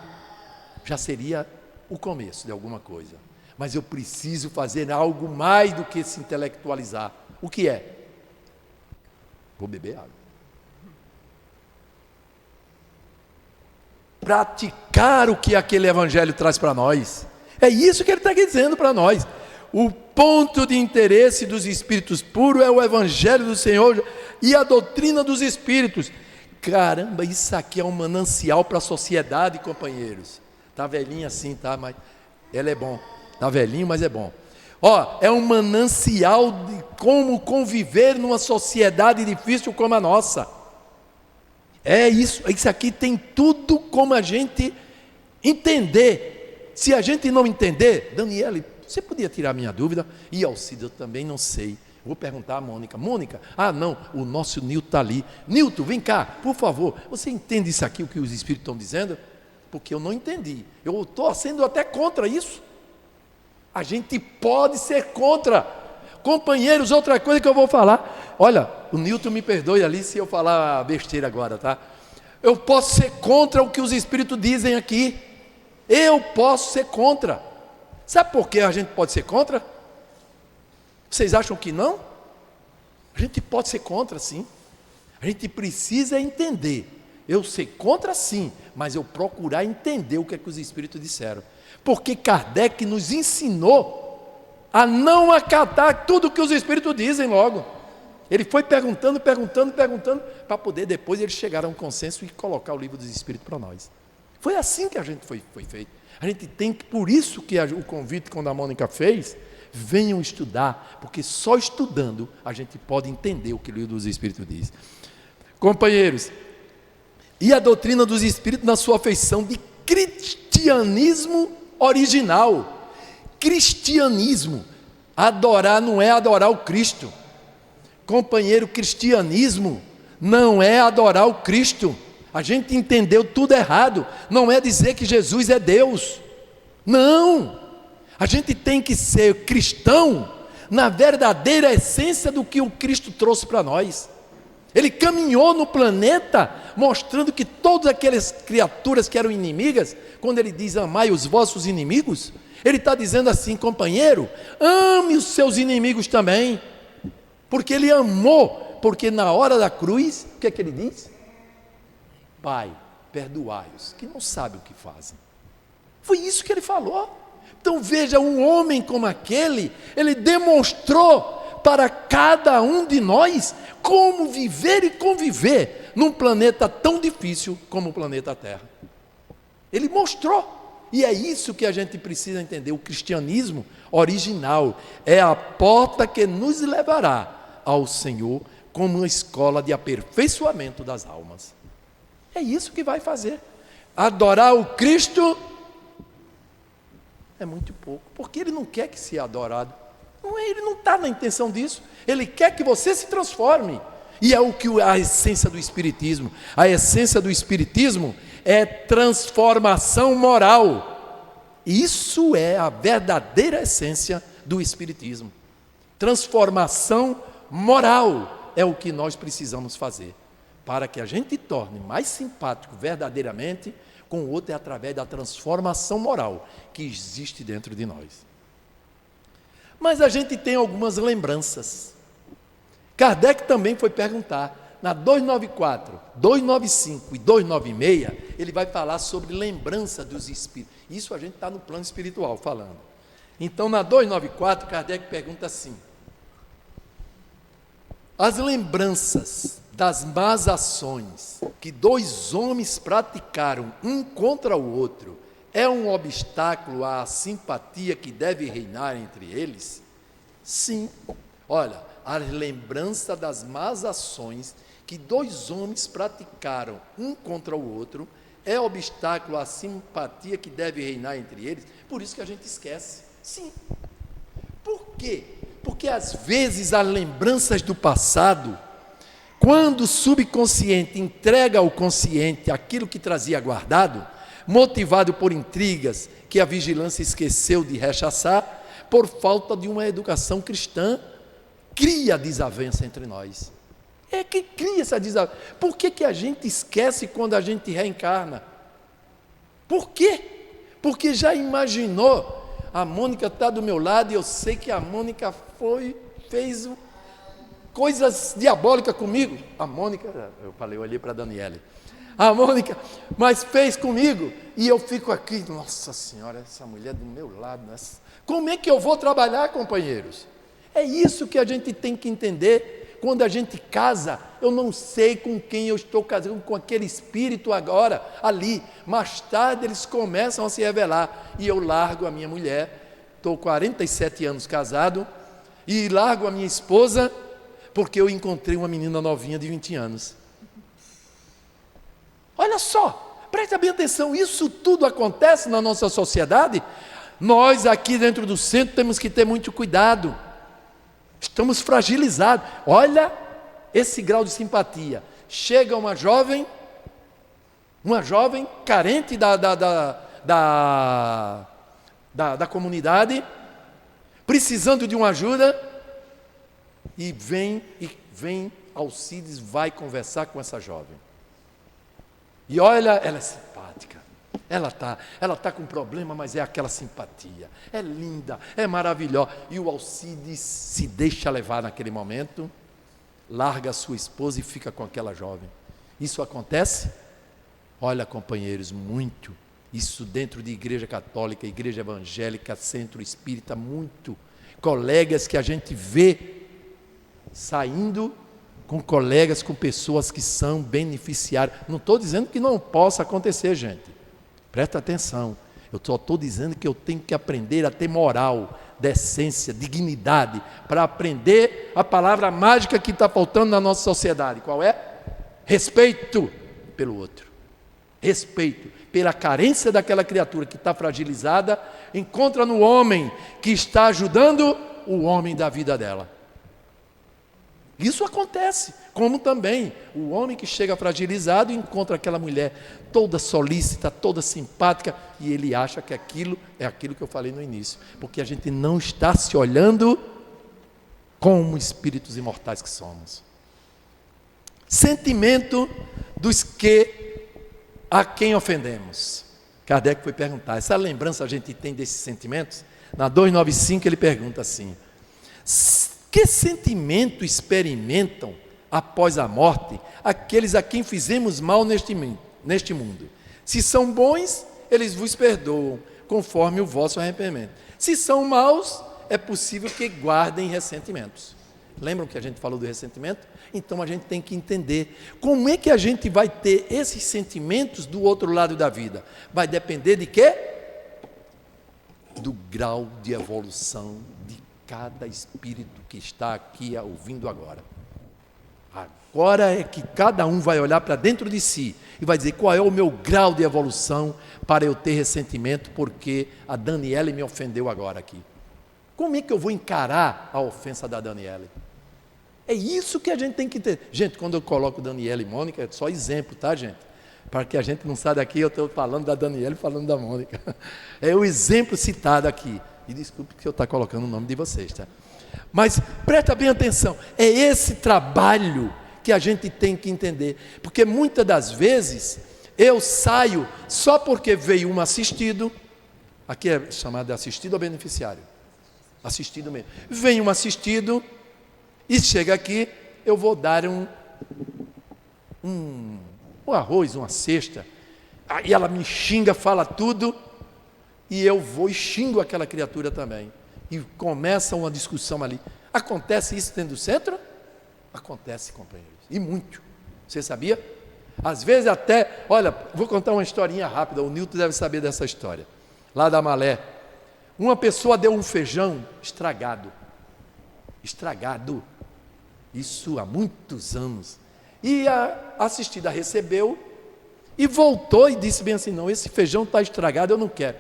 já seria o começo de alguma coisa. Mas eu preciso fazer algo mais do que se intelectualizar. O que é? Vou beber água. Praticar o que aquele Evangelho traz para nós. É isso que ele está dizendo para nós. O ponto de interesse dos espíritos puros é o Evangelho do Senhor e a doutrina dos espíritos. Caramba, isso aqui é um manancial para a sociedade, companheiros. Está velhinho assim, tá? Mas ela é bom. Está velhinho, mas é bom. Ó, é um manancial de como conviver numa sociedade difícil como a nossa. É isso aqui tem tudo como a gente entender. Se a gente não entender, Daniela, você podia tirar minha dúvida? E Alcide, eu também não sei. Vou perguntar a Mônica. Mônica, não, o nosso Nilton está ali. Nilton, vem cá, por favor. Você entende isso aqui, o que os espíritos estão dizendo? Porque eu não entendi. Eu estou sendo até contra isso. A gente pode ser contra. Companheiros, outra coisa que eu vou falar. Olha, o Nilton me perdoe ali se eu falar besteira agora, tá? Eu posso ser contra o que os espíritos dizem aqui. Eu posso ser contra. Sabe por que a gente pode ser contra? Vocês acham que não? A gente pode ser contra, sim. A gente precisa entender. Eu ser contra, sim, mas eu procurar entender o que é que os espíritos disseram. Porque Kardec nos ensinou a não acatar tudo o que os espíritos dizem logo. Ele foi perguntando, para poder depois eles chegar a um consenso e colocar o livro dos espíritos para nós. Foi assim que a gente foi feito. A gente tem que, por isso que o convite, quando a Mônica fez, venham estudar, porque só estudando a gente pode entender o que o livro dos Espíritos diz. Companheiros, e a doutrina dos Espíritos na sua feição de cristianismo original. Cristianismo, adorar não é adorar o Cristo. Companheiro, cristianismo não é adorar o Cristo. A gente entendeu tudo errado. Não é dizer que Jesus é Deus. Não. A gente tem que ser cristão na verdadeira essência do que o Cristo trouxe para nós. Ele caminhou no planeta mostrando que todas aquelas criaturas que eram inimigas, quando ele diz amai os vossos inimigos, ele está dizendo assim, companheiro, ame os seus inimigos também, porque ele amou, porque na hora da cruz, o que é que ele diz? Pai, perdoai-os, que não sabem o que fazem. Foi isso que ele falou. Então veja, um homem como aquele, ele demonstrou para cada um de nós como viver e conviver num planeta tão difícil como o planeta Terra. Ele mostrou. E é isso que a gente precisa entender. O cristianismo original é a porta que nos levará ao Senhor como uma escola de aperfeiçoamento das almas. É isso que vai fazer. Adorar o Cristo é muito pouco, porque ele não quer que seja adorado. Ele não está na intenção disso. Ele quer que você se transforme. E é o que a essência do Espiritismo. A essência do Espiritismo é transformação moral. Isso é a verdadeira essência do Espiritismo. Transformação moral é o que nós precisamos fazer para que a gente torne mais simpático verdadeiramente com o outro, é através da transformação moral que existe dentro de nós. Mas a gente tem algumas lembranças. Kardec também foi perguntar, na 294, 295 e 296, ele vai falar sobre lembrança dos espíritos. Isso a gente está no plano espiritual falando. Então, na 294, Kardec pergunta assim: as lembranças das más ações que dois homens praticaram um contra o outro é um obstáculo à simpatia que deve reinar entre eles? Sim. Olha, a lembrança das más ações que dois homens praticaram um contra o outro é obstáculo à simpatia que deve reinar entre eles. Por isso que a gente esquece. Sim. Por quê? Porque às vezes as lembranças do passado, quando o subconsciente entrega ao consciente aquilo que trazia guardado, motivado por intrigas que a vigilância esqueceu de rechaçar, por falta de uma educação cristã, cria desavença entre nós. É que cria essa desavença. Por que a gente esquece quando a gente reencarna? Por quê? Porque já imaginou, a Mônica está do meu lado e eu sei que a Mônica fez coisas diabólicas comigo. A Mônica, eu olhei para a Daniele. A Mônica, mas fez comigo, e eu fico aqui, nossa senhora, essa mulher do meu lado, como é que eu vou trabalhar, companheiros? É isso que a gente tem que entender. Quando a gente casa, eu não sei com quem eu estou casando, com aquele espírito agora, ali, mais tarde eles começam a se revelar, e eu largo a minha mulher, estou 47 anos casado, e largo a minha esposa, porque eu encontrei uma menina novinha de 20 anos. Olha só, presta bem atenção, isso tudo acontece na nossa sociedade. Nós aqui dentro do centro temos que ter muito cuidado. Estamos fragilizados. Olha esse grau de simpatia. Chega uma jovem carente da comunidade, precisando de uma ajuda, e vem Alcides, vai conversar com essa jovem. E olha, ela é simpática, ela tá com problema, mas é aquela simpatia, é linda, é maravilhosa. E o Alcides se deixa levar naquele momento, larga a sua esposa e fica com aquela jovem. Isso acontece? Olha, companheiros, muito. Isso dentro de igreja católica, igreja evangélica, centro espírita, muito. Colegas que a gente vê saindo com colegas, com pessoas que são beneficiárias. Não estou dizendo que não possa acontecer, gente. Presta atenção. Eu só estou dizendo que eu tenho que aprender a ter moral, decência, dignidade, para aprender a palavra mágica que está faltando na nossa sociedade. Qual é? Respeito pelo outro. Respeito pela carência daquela criatura que está fragilizada, encontra no homem que está ajudando o homem da vida dela. Isso acontece, como também o homem que chega fragilizado e encontra aquela mulher toda solícita, toda simpática, e ele acha que aquilo é aquilo que eu falei no início, porque a gente não está se olhando como espíritos imortais que somos. Sentimento dos que a quem ofendemos. Kardec foi perguntar, essa lembrança a gente tem desses sentimentos? Na 295 ele pergunta assim: que sentimento experimentam após a morte aqueles a quem fizemos mal neste mundo? Se são bons, eles vos perdoam, conforme o vosso arrependimento. Se são maus, é possível que guardem ressentimentos. Lembram que a gente falou do ressentimento? Então a gente tem que entender como é que a gente vai ter esses sentimentos do outro lado da vida. Vai depender de quê? Do grau de evolução de cada espírito que está aqui ouvindo agora. Agora é que cada um vai olhar para dentro de si e vai dizer qual é o meu grau de evolução para eu ter ressentimento porque a Daniele me ofendeu agora aqui. Como é que eu vou encarar a ofensa da Daniele? É isso que a gente tem que ter. Gente, quando eu coloco Daniele e Mônica, é só exemplo, tá, gente? Para que a gente não saia daqui, eu estou falando da Daniele e falando da Mônica. É o exemplo citado aqui. E desculpe que eu estou colocando o nome de vocês, tá? Mas presta bem atenção, é esse trabalho que a gente tem que entender. Porque muitas das vezes eu saio só porque veio um assistido, aqui é chamado de assistido ou beneficiário? Assistido mesmo. Vem um assistido e chega aqui, eu vou dar um arroz, uma cesta, aí ela me xinga, fala tudo, e eu vou e xingo aquela criatura também. E começa uma discussão ali. Acontece isso dentro do centro? Acontece, companheiros. E muito. Você sabia? Às vezes até, olha, vou contar uma historinha rápida, o Nilton deve saber dessa história. Lá da Malé, uma pessoa deu um feijão estragado. Estragado. Isso há muitos anos. E a assistida recebeu e voltou e disse bem assim, não, esse feijão está estragado, eu não quero.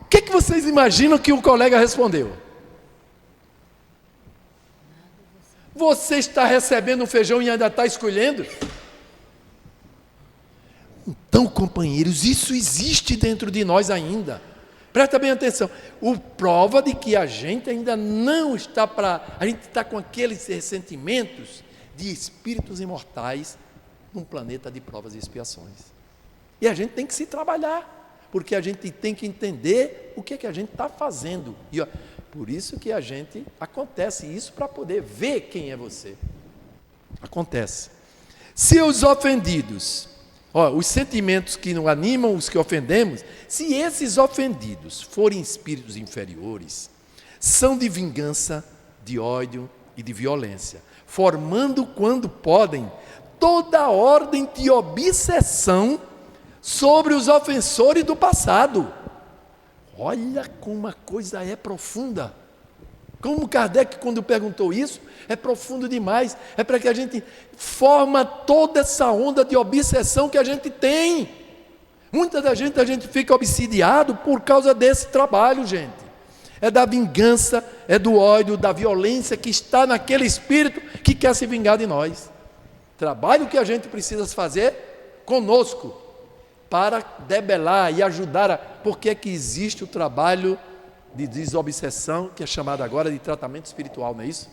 O que vocês imaginam que o colega respondeu? Você está recebendo um feijão e ainda está escolhendo? Então, companheiros, isso existe dentro de nós ainda. Presta bem atenção. O prova de que a gente ainda não está a gente está com aqueles ressentimentos de espíritos imortais num planeta de provas e expiações. E a gente tem que se trabalhar, porque a gente tem que entender o que é que a gente está fazendo. E por isso que acontece isso para poder ver quem é você. Acontece. Se os ofendidos, os sentimentos que não animam os que ofendemos, se esses ofendidos forem espíritos inferiores, são de vingança, de ódio e de violência, formando, quando podem, toda a ordem de obsessão sobre os ofensores do passado. Olha como a coisa é profunda. Como Kardec, quando perguntou isso, é profundo demais. É para que a gente forma toda essa onda de obsessão que a gente tem. Muita da gente, a gente fica obsidiado por causa desse trabalho, gente. É da vingança, é do ódio, da violência que está naquele espírito que quer se vingar de nós. Trabalho que a gente precisa fazer conosco, para debelar e ajudar. Porque é que existe o trabalho de desobsessão, que é chamado agora de tratamento espiritual, não é isso?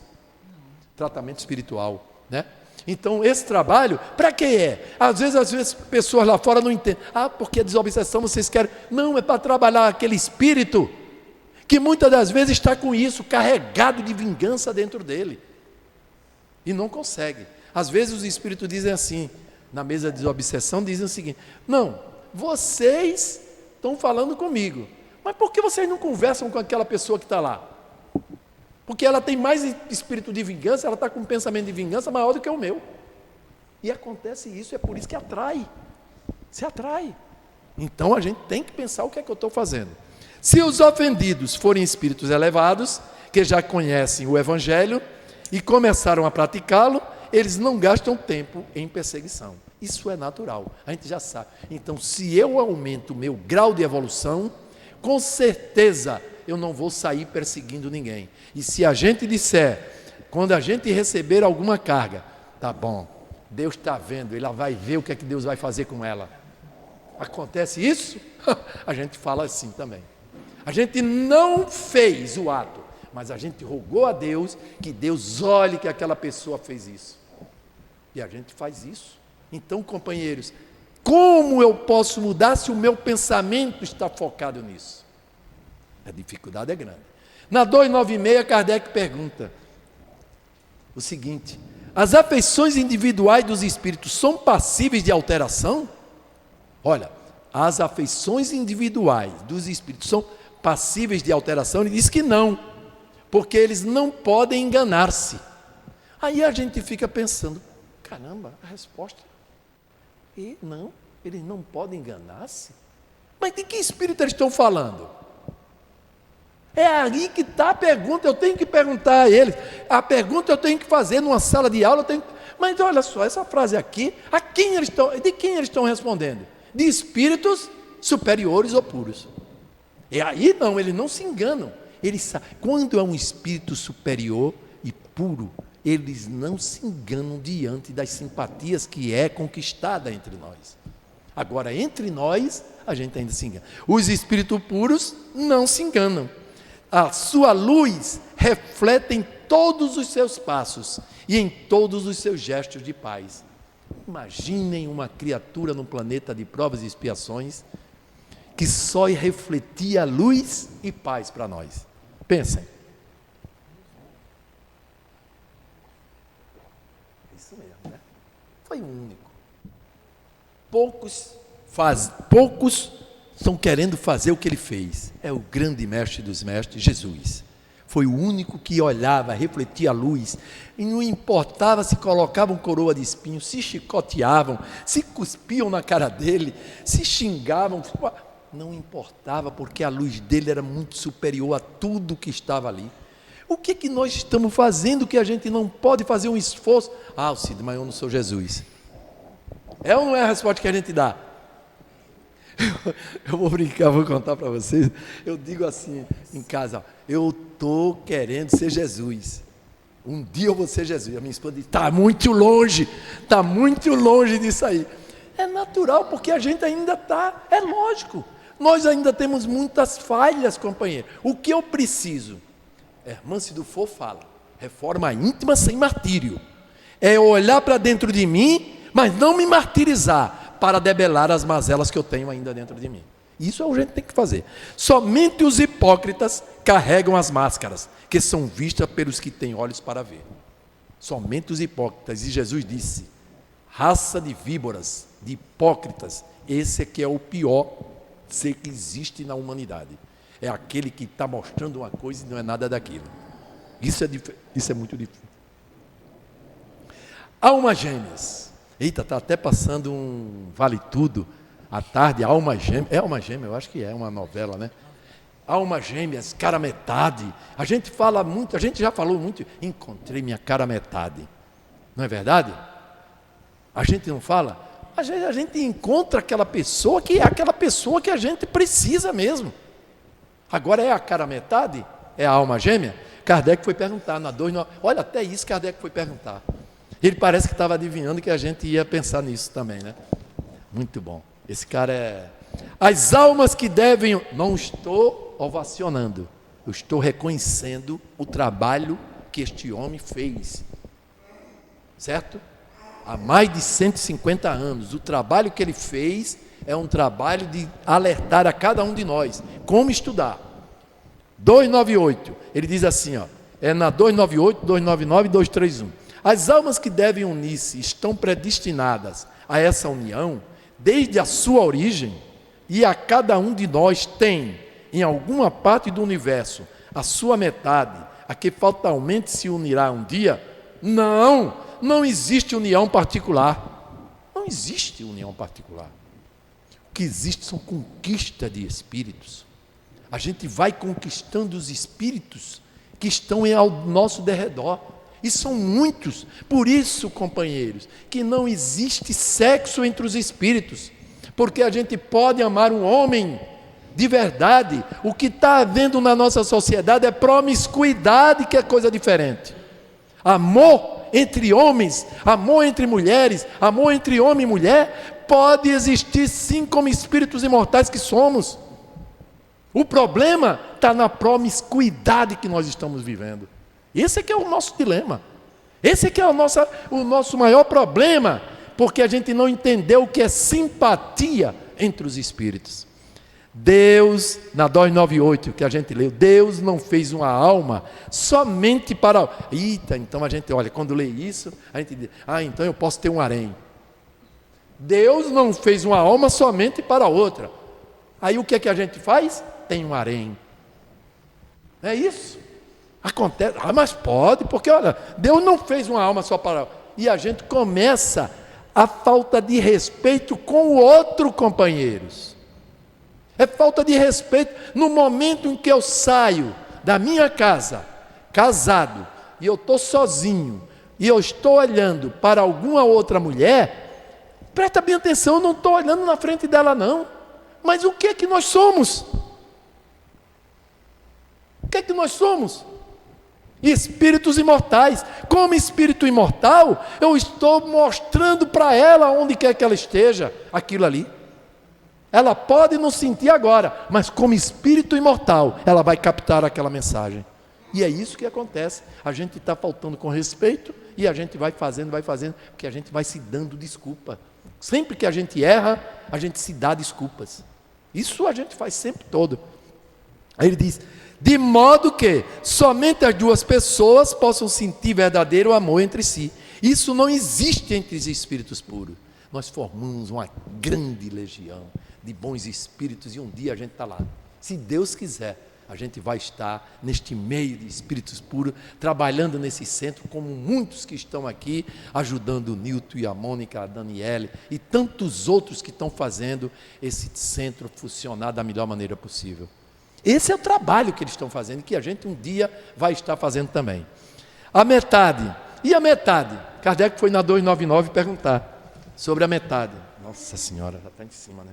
Tratamento espiritual, né? Então, esse trabalho, para que é? Às vezes pessoas lá fora não entendem. Porque a desobsessão vocês querem... Não, é para trabalhar aquele espírito que muitas das vezes está com isso, carregado de vingança dentro dele. E não consegue. Às vezes os espíritos dizem assim, na mesa de desobsessão, dizem o seguinte, não, vocês estão falando comigo, mas por que vocês não conversam com aquela pessoa que está lá? Porque ela tem mais espírito de vingança, ela está com um pensamento de vingança maior do que o meu. E acontece isso, é por isso que atrai. Se atrai. Então a gente tem que pensar o que é que eu estou fazendo. Se os ofendidos forem espíritos elevados, que já conhecem o Evangelho e começaram a praticá-lo, eles não gastam tempo em perseguição. Isso é natural, a gente já sabe. Então, se eu aumento o meu grau de evolução, com certeza eu não vou sair perseguindo ninguém. E se a gente disser, quando a gente receber alguma carga, tá bom, Deus está vendo, Ele vai ver o que é que Deus vai fazer com ela. Acontece isso? A gente fala assim também. A gente não fez o ato, mas a gente rogou a Deus que Deus olhe que aquela pessoa fez isso. E a gente faz isso. Então, companheiros, como eu posso mudar se o meu pensamento está focado nisso? A dificuldade é grande. Na 296, Kardec pergunta o seguinte: as afeições individuais dos espíritos são passíveis de alteração? Olha, as afeições individuais dos espíritos são passíveis de alteração? Ele diz que não, porque eles não podem enganar-se. Aí a gente fica pensando, caramba, a resposta é não, eles não podem enganar-se? Mas de que espírito eles estão falando? É aí que está a pergunta, eu tenho que perguntar a eles. A pergunta eu tenho que fazer numa sala de aula, mas olha só, essa frase aqui, de quem eles estão respondendo? De espíritos superiores ou puros. E aí não, eles não se enganam. Eles sabem, quando é um espírito superior e puro, eles não se enganam diante das simpatias que é conquistada entre nós. Agora, entre nós, a gente ainda se engana. Os espíritos puros não se enganam. A sua luz reflete em todos os seus passos e em todos os seus gestos de paz. Imaginem uma criatura no planeta de provas e expiações que só refletia luz e paz para nós. Pensem. Isso mesmo, né? Foi o único. Poucos estão querendo fazer o que ele fez. É o grande mestre dos mestres, Jesus. Foi o único que olhava, refletia a luz, e não importava se colocavam coroa de espinhos, se chicoteavam, se cuspiam na cara dele, se xingavam, não importava, porque a luz dele era muito superior a tudo que estava ali. O que nós estamos fazendo que a gente não pode fazer um esforço? Cid, mas eu não sou Jesus. É ou não é a resposta que a gente dá? Eu vou brincar, vou contar para vocês. Eu digo assim em casa, eu estou querendo ser Jesus. Um dia eu vou ser Jesus. A minha esposa diz, está muito longe disso aí. É natural, porque a gente ainda está, é lógico. Nós ainda temos muitas falhas, companheiro. O que eu preciso? Hermance Dufour fala, reforma íntima sem martírio. É olhar para dentro de mim, mas não me martirizar, para debelar as mazelas que eu tenho ainda dentro de mim. Isso é o que a gente tem que fazer. Somente os hipócritas carregam as máscaras, que são vistas pelos que têm olhos para ver. Somente os hipócritas. E Jesus disse, raça de víboras, de hipócritas, esse é que é o pior ser que existe na humanidade. É aquele que está mostrando uma coisa e não é nada daquilo. Isso é muito difícil. Almas gêmeas. Eita, está até passando um Vale Tudo à tarde, Alma Gêmea. É Alma Gêmea? Eu acho que é uma novela, né? Almas gêmeas, cara metade. A gente fala muito, a gente já falou muito, encontrei minha cara metade. Não é verdade? A gente não fala? A gente encontra aquela pessoa que é aquela pessoa que a gente precisa mesmo. Agora é a cara metade? É a alma gêmea? Kardec foi perguntar na 296. Olha, até isso Kardec foi perguntar. Ele parece que estava adivinhando que a gente ia pensar nisso também, né? Muito bom. Esse cara é... As almas que devem... Não estou ovacionando. Eu estou reconhecendo o trabalho que este homem fez. Certo? Há mais de 150 anos. O trabalho que ele fez é um trabalho de alertar a cada um de nós. Como estudar. 298. Ele diz assim, ó. É na 298, 299 e 231. As almas que devem unir-se estão predestinadas a essa união desde a sua origem, e a cada um de nós tem, em alguma parte do universo, a sua metade, a que fatalmente se unirá um dia? Não existe união particular. Não existe união particular. O que existe são conquista de espíritos. A gente vai conquistando os espíritos que estão ao nosso derredor. E são muitos. Por isso, companheiros, que não existe sexo entre os espíritos. Porque a gente pode amar um homem de verdade. O que está havendo na nossa sociedade é promiscuidade, que é coisa diferente. Amor entre homens, amor entre mulheres, amor entre homem e mulher, pode existir sim como espíritos imortais que somos. O problema está na promiscuidade que nós estamos vivendo. Esse é que é o nosso dilema. Esse é que é o nosso maior problema, porque a gente não entendeu o que é simpatia entre os espíritos. Deus, na 298 que a gente leu, Deus não fez uma alma somente para... Eita, então a gente olha, quando lê isso, a gente diz, então eu posso ter um harém. Deus não fez uma alma somente para outra. Aí o que é que a gente faz? Tem um harém. É isso. Acontece, mas pode, porque olha, Deus não fez uma alma só para... E a gente começa a falta de respeito com o outro, companheiros. É falta de respeito no momento em que eu saio da minha casa, casado, e eu estou sozinho, e eu estou olhando para alguma outra mulher, presta bem atenção, eu não estou olhando na frente dela não, mas o que é que nós somos? O que é que nós somos? Espíritos imortais. Como espírito imortal, eu estou mostrando para ela, onde quer que ela esteja, aquilo ali. Ela pode não sentir agora, mas como espírito imortal, ela vai captar aquela mensagem. E é isso que acontece. A gente está faltando com respeito e a gente vai fazendo, porque a gente vai se dando desculpa. Sempre que a gente erra, a gente se dá desculpas. Isso a gente faz sempre todo. Aí ele diz, de modo que somente as duas pessoas possam sentir verdadeiro amor entre si. Isso não existe entre os espíritos puros. Nós formamos uma grande legião de bons espíritos e um dia a gente está lá. Se Deus quiser, a gente vai estar neste meio de espíritos puros, trabalhando nesse centro, como muitos que estão aqui, ajudando o Nilton e a Mônica, a Daniele e tantos outros que estão fazendo esse centro funcionar da melhor maneira possível. Esse é o trabalho que eles estão fazendo, que a gente um dia vai estar fazendo também. A metade. E a metade? Kardec foi na 299 perguntar sobre a metade. Nossa Senhora, já está em cima, né?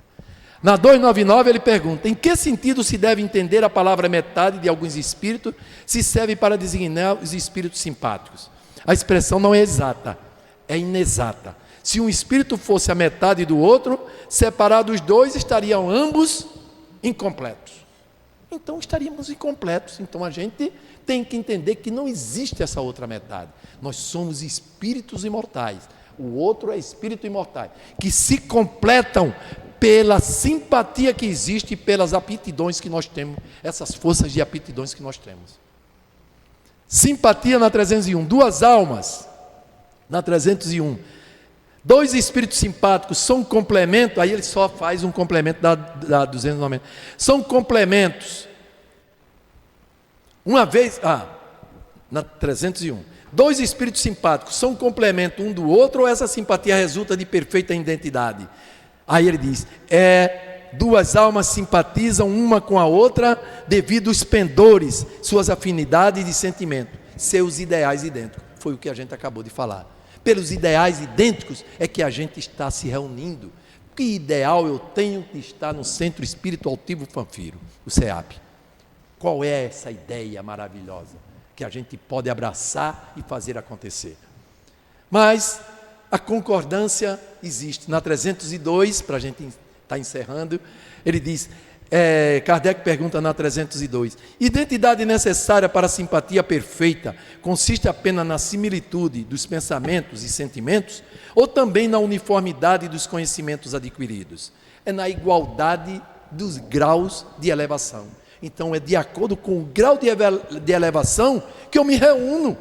Na 299 ele pergunta, em que sentido se deve entender a palavra metade de alguns espíritos, se serve para designar os espíritos simpáticos? A expressão não é exata, é inexata. Se um espírito fosse a metade do outro, separados os dois, estariam ambos incompletos. Então estaríamos incompletos. Então a gente tem que entender que não existe essa outra metade. Nós somos espíritos imortais. O outro é espírito imortal, que se completam pela simpatia que existe e pelas aptidões que nós temos, essas forças de aptidões que nós temos. Simpatia na 301, duas almas na 301. Dois espíritos simpáticos são complemento, aí ele só faz um complemento da 290. São complementos. Uma vez, na 301. Dois espíritos simpáticos são complemento um do outro ou essa simpatia resulta de perfeita identidade? Aí ele diz, duas almas simpatizam uma com a outra devido aos pendores, suas afinidades de sentimento, seus ideais idênticos. Foi o que a gente acabou de falar. Pelos ideais idênticos é que a gente está se reunindo. Que ideal eu tenho de estar no Centro Espírito Altivo Panfiro, o CEAP? Qual é essa ideia maravilhosa que a gente pode abraçar e fazer acontecer? Mas a concordância existe. Na 302, para a gente estar encerrando, ele diz, Kardec pergunta na 302, identidade necessária para a simpatia perfeita consiste apenas na similitude dos pensamentos e sentimentos ou também na uniformidade dos conhecimentos adquiridos? É na igualdade dos graus de elevação. Então é de acordo com o grau de elevação que eu me reúno.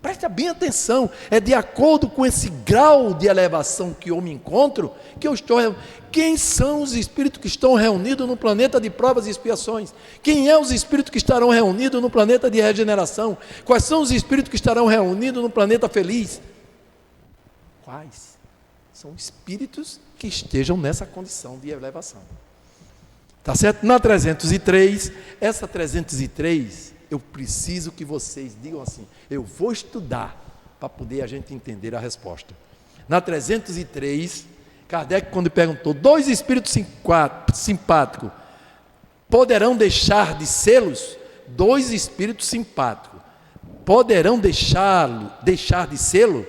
Presta bem atenção, é de acordo com esse grau de elevação que eu me encontro, que eu estou reunido. Quem são os espíritos que estão reunidos no planeta de provas e expiações? Quem é os espíritos que estarão reunidos no planeta de regeneração? Quais são os espíritos que estarão reunidos no planeta feliz? Quais? São espíritos que estejam nessa condição de elevação. Tá certo? Na 303, essa 303, eu preciso que vocês digam assim, eu vou estudar para poder a gente entender a resposta. Na 303, Kardec, quando perguntou, 2 espíritos simpáticos poderão deixar de sê-los? 2 espíritos simpáticos poderão deixar de sê-lo?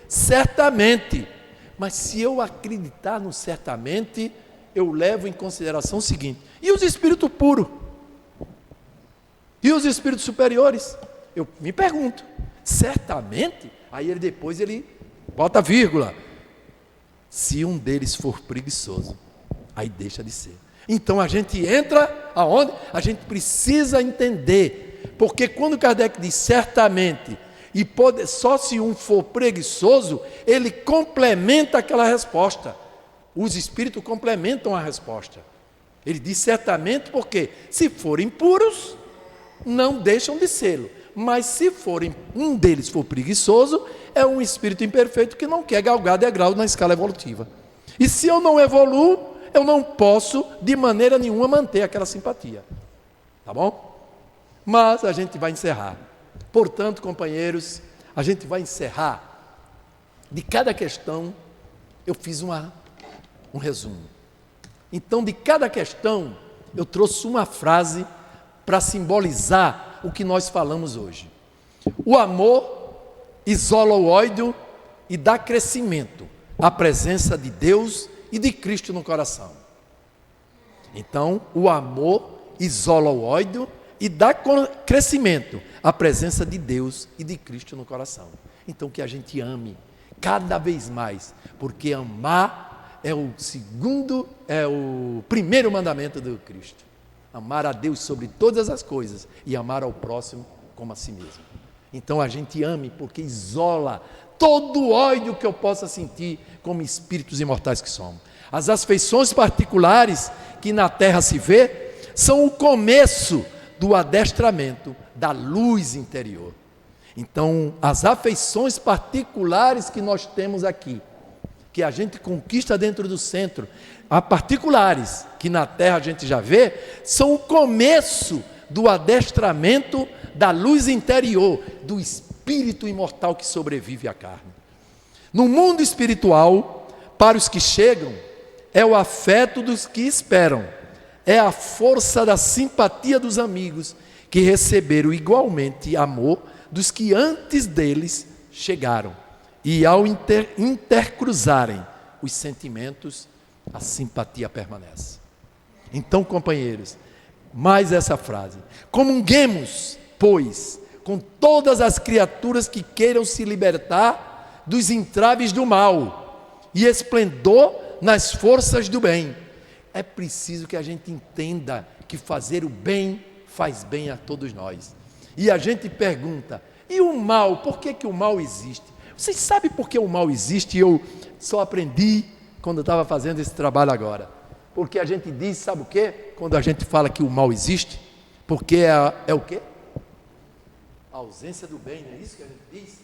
Certamente. Mas se eu acreditar no certamente, eu levo em consideração o seguinte, e os espíritos puros? E os espíritos superiores? Eu me pergunto, certamente? Aí depois ele bota vírgula. Se um deles for preguiçoso, aí deixa de ser. Então a gente entra aonde? A gente precisa entender, porque quando Kardec diz certamente, e pode, só se um for preguiçoso, ele complementa aquela resposta. Os espíritos complementam a resposta. Ele diz certamente porque, se forem puros, não deixam de sê-lo. Mas se um deles for preguiçoso, é um espírito imperfeito que não quer galgar degrau na escala evolutiva. E se eu não evoluo, eu não posso, de maneira nenhuma, manter aquela simpatia. Tá bom? Mas a gente vai encerrar. Portanto, companheiros, a gente vai encerrar. De cada questão, eu fiz um resumo. Então, de cada questão, eu trouxe uma frase para simbolizar o que nós falamos hoje. O amor isola o ódio e dá crescimento à presença de Deus e de Cristo no coração. Então, o amor isola o ódio e dá crescimento à presença de Deus e de Cristo no coração. Então, que a gente ame cada vez mais, porque amar é o primeiro mandamento do Cristo. Amar a Deus sobre todas as coisas e amar ao próximo como a si mesmo. Então a gente ame porque isola todo o ódio que eu possa sentir como espíritos imortais que somos. As afeições particulares que na terra se vê são o começo do adestramento da luz interior. Então, as afeições particulares que nós temos aqui, que a gente conquista dentro do centro, a particulares que na terra a gente já vê, são o começo do adestramento da luz interior, do espírito imortal que sobrevive à carne. No mundo espiritual, para os que chegam, é o afeto dos que esperam, é a força da simpatia dos amigos que receberam igualmente amor dos que antes deles chegaram. E ao intercruzarem os sentimentos, a simpatia permanece. Então, companheiros, mais essa frase. Comunguemos, pois, com todas as criaturas que queiram se libertar dos entraves do mal e esplendor nas forças do bem. É preciso que a gente entenda que fazer o bem faz bem a todos nós. E a gente pergunta, e o mal? Por que o mal existe? Vocês sabem por que o mal existe? Eu só aprendi quando eu estava fazendo esse trabalho agora. Porque a gente diz, sabe o quê? Quando a gente fala que o mal existe, porque é o quê? A ausência do bem, não é isso que a gente diz?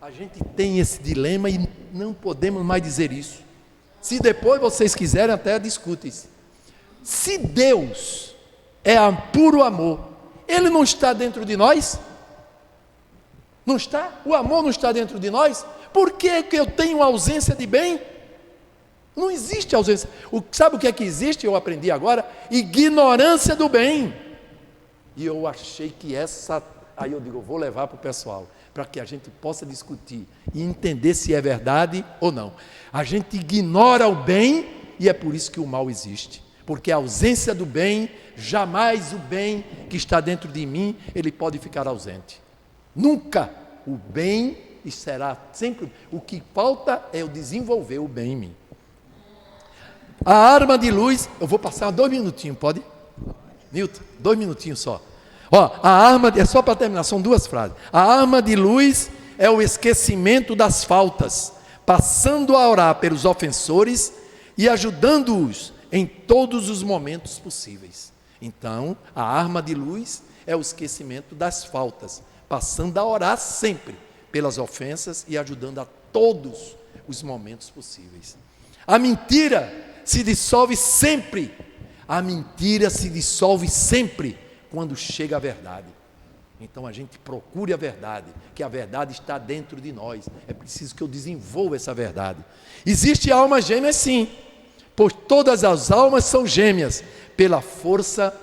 A gente tem esse dilema e não podemos mais dizer isso. Se depois vocês quiserem, até discutem. Se Deus é puro amor, Ele não está dentro de nós? Não está? O amor não está dentro de nós? Por que eu tenho ausência de bem? Não existe ausência. Sabe o que é que existe? Eu aprendi agora. Ignorância do bem. E eu achei que aí eu digo, eu vou levar para o pessoal, para que a gente possa discutir e entender se é verdade ou não. A gente ignora o bem e é por isso que o mal existe. Porque a ausência do bem, jamais o bem que está dentro de mim, ele pode ficar ausente. Nunca o bem será sempre. O que falta é eu desenvolver o bem em mim. A arma de luz, eu vou passar 2 minutinhos, pode? Milton, 2 minutinhos só. A arma, é só para terminar, são 2 frases. A arma de luz é o esquecimento das faltas, passando a orar pelos ofensores e ajudando-os em todos os momentos possíveis. Então, a arma de luz é o esquecimento das faltas, passando a orar sempre pelas ofensas e ajudando a todos os momentos possíveis. A mentira se dissolve sempre. A mentira se dissolve sempre quando chega a verdade. Então a gente procure a verdade, que a verdade está dentro de nós. É preciso que eu desenvolva essa verdade. Existe alma gêmea, sim, pois todas as almas são gêmeas, pela força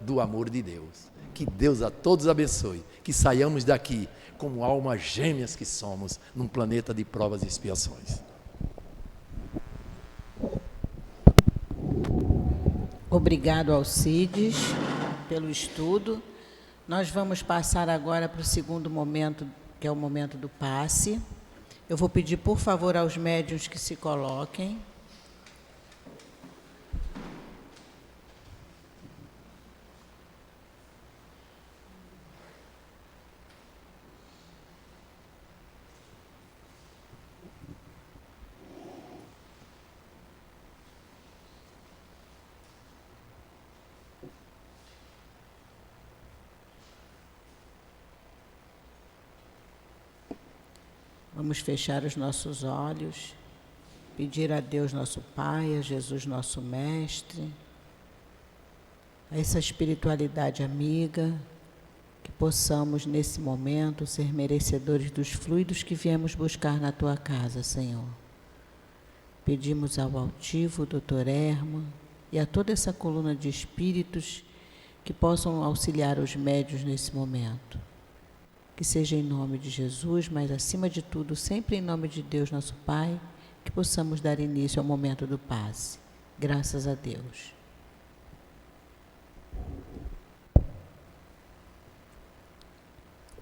do amor de Deus. Que Deus a todos abençoe, que saiamos daqui como almas gêmeas que somos, num planeta de provas e expiações. Obrigado, Alcides, pelo estudo. Nós vamos passar agora para o segundo momento, que é o momento do passe. Eu vou pedir, por favor, aos médiuns que se coloquem. Vamos fechar os nossos olhos, pedir a Deus nosso Pai, a Jesus nosso Mestre, a essa espiritualidade amiga, que possamos nesse momento ser merecedores dos fluidos que viemos buscar na Tua casa, Senhor. Pedimos ao altivo Dr. Herman e a toda essa coluna de espíritos que possam auxiliar os médiuns nesse momento. Que seja em nome de Jesus, mas acima de tudo, sempre em nome de Deus, nosso Pai, que possamos dar início ao momento do passe. Graças a Deus.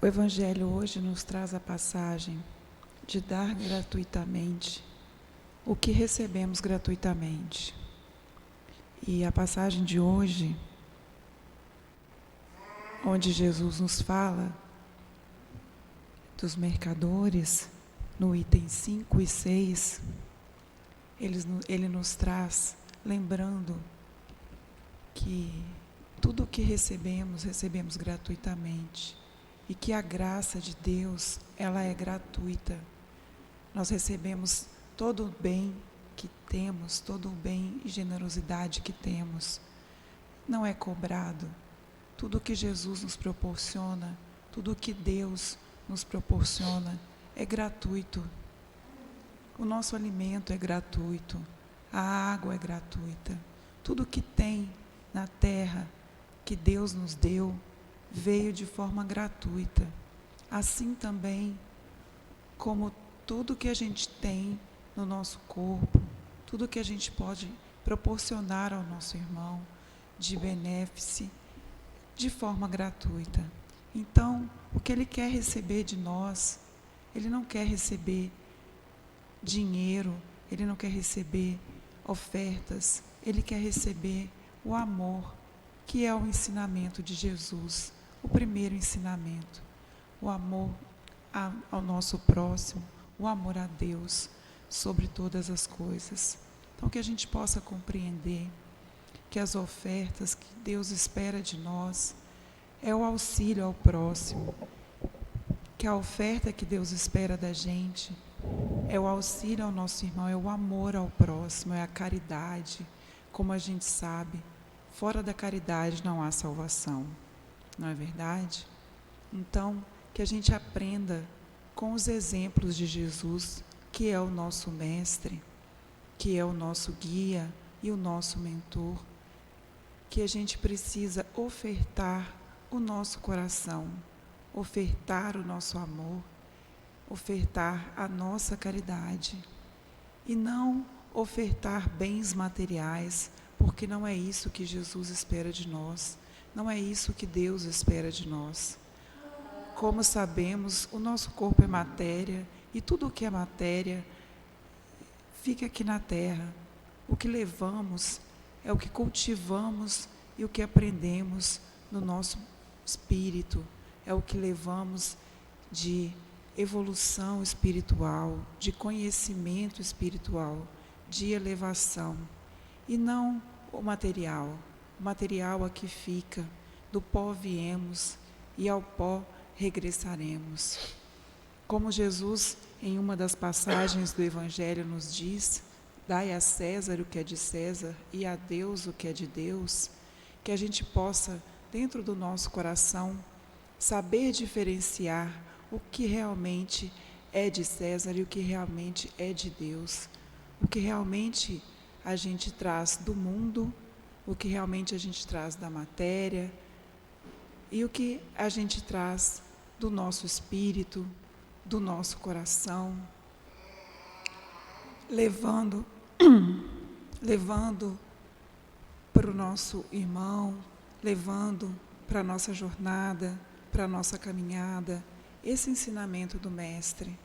O Evangelho hoje nos traz a passagem de dar gratuitamente o que recebemos gratuitamente. E a passagem de hoje, onde Jesus nos fala dos mercadores, no item 5 e 6, ele nos traz, lembrando que tudo o que recebemos gratuitamente, e que a graça de Deus, ela é gratuita. Nós recebemos todo o bem que temos, todo o bem e generosidade que temos, não é cobrado. Tudo o que Jesus nos proporciona, tudo o que Deus nos proporciona é gratuito. O nosso alimento é gratuito, a água é gratuita. Tudo que tem na terra que Deus nos deu veio de forma gratuita. Assim também como tudo que a gente tem no nosso corpo, tudo que a gente pode proporcionar ao nosso irmão de benefício de forma gratuita. Então, o que Ele quer receber de nós, Ele não quer receber dinheiro, Ele não quer receber ofertas, Ele quer receber o amor, que é o ensinamento de Jesus, o primeiro ensinamento, o amor ao nosso próximo, o amor a Deus sobre todas as coisas. Então, que a gente possa compreender que as ofertas que Deus espera de nós é o auxílio ao próximo, que a oferta que Deus espera da gente é o auxílio ao nosso irmão, é o amor ao próximo, é a caridade. Como a gente sabe, fora da caridade não há salvação, não é verdade? Então, que a gente aprenda com os exemplos de Jesus, que é o nosso mestre, que é o nosso guia e o nosso mentor, que a gente precisa ofertar o nosso coração, ofertar o nosso amor, ofertar a nossa caridade e não ofertar bens materiais, porque não é isso que Jesus espera de nós, não é isso que Deus espera de nós. Como sabemos, o nosso corpo é matéria e tudo o que é matéria fica aqui na terra. O que levamos é o que cultivamos e o que aprendemos no nosso espírito, é o que levamos de evolução espiritual, de conhecimento espiritual, de elevação, e não o material. O material aqui fica, do pó viemos e ao pó regressaremos. Como Jesus, em uma das passagens do Evangelho, nos diz: dai a César o que é de César e a Deus o que é de Deus, que a gente possa, dentro do nosso coração, saber diferenciar o que realmente é de César e o que realmente é de Deus, o que realmente a gente traz do mundo, o que realmente a gente traz da matéria e o que a gente traz do nosso espírito, do nosso coração, levando para o nosso irmão, levando para a nossa jornada, para a nossa caminhada, esse ensinamento do Mestre.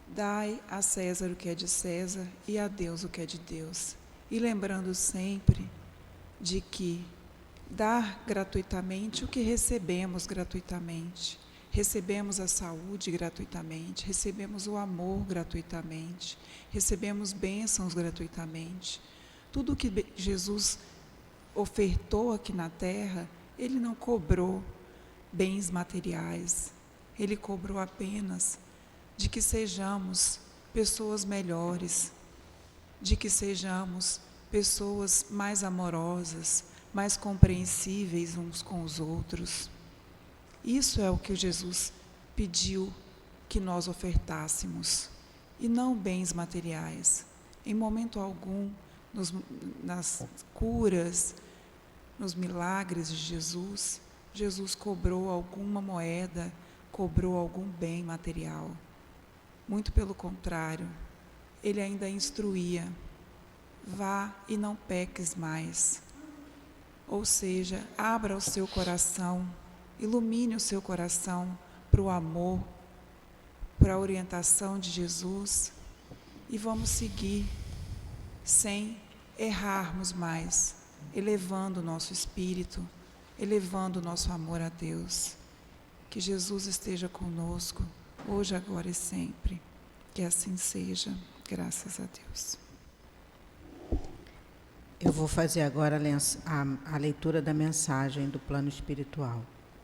Dai a César o que é de César e a Deus o que é de Deus. E lembrando sempre de que dar gratuitamente o que recebemos gratuitamente. Recebemos a saúde gratuitamente, recebemos o amor gratuitamente, recebemos bênçãos gratuitamente. Tudo o que Jesus ofertou aqui na terra, Ele não cobrou bens materiais, Ele cobrou apenas de que sejamos pessoas melhores, de que sejamos pessoas mais amorosas, mais compreensíveis uns com os outros. Isso é o que Jesus pediu que nós ofertássemos, e não bens materiais. Em momento algum, nas curas, nos milagres de Jesus, Jesus cobrou alguma moeda, cobrou algum bem material. Muito pelo contrário, Ele ainda instruía: vá e não peques mais. Ou seja, abra o seu coração, ilumine o seu coração para o amor, para a orientação de Jesus, e vamos seguir sem errarmos mais, elevando o nosso espírito, elevando o nosso amor a Deus. Que Jesus esteja conosco, hoje, agora e sempre. Que assim seja, graças a Deus. Eu vou fazer agora a leitura da mensagem do plano espiritual.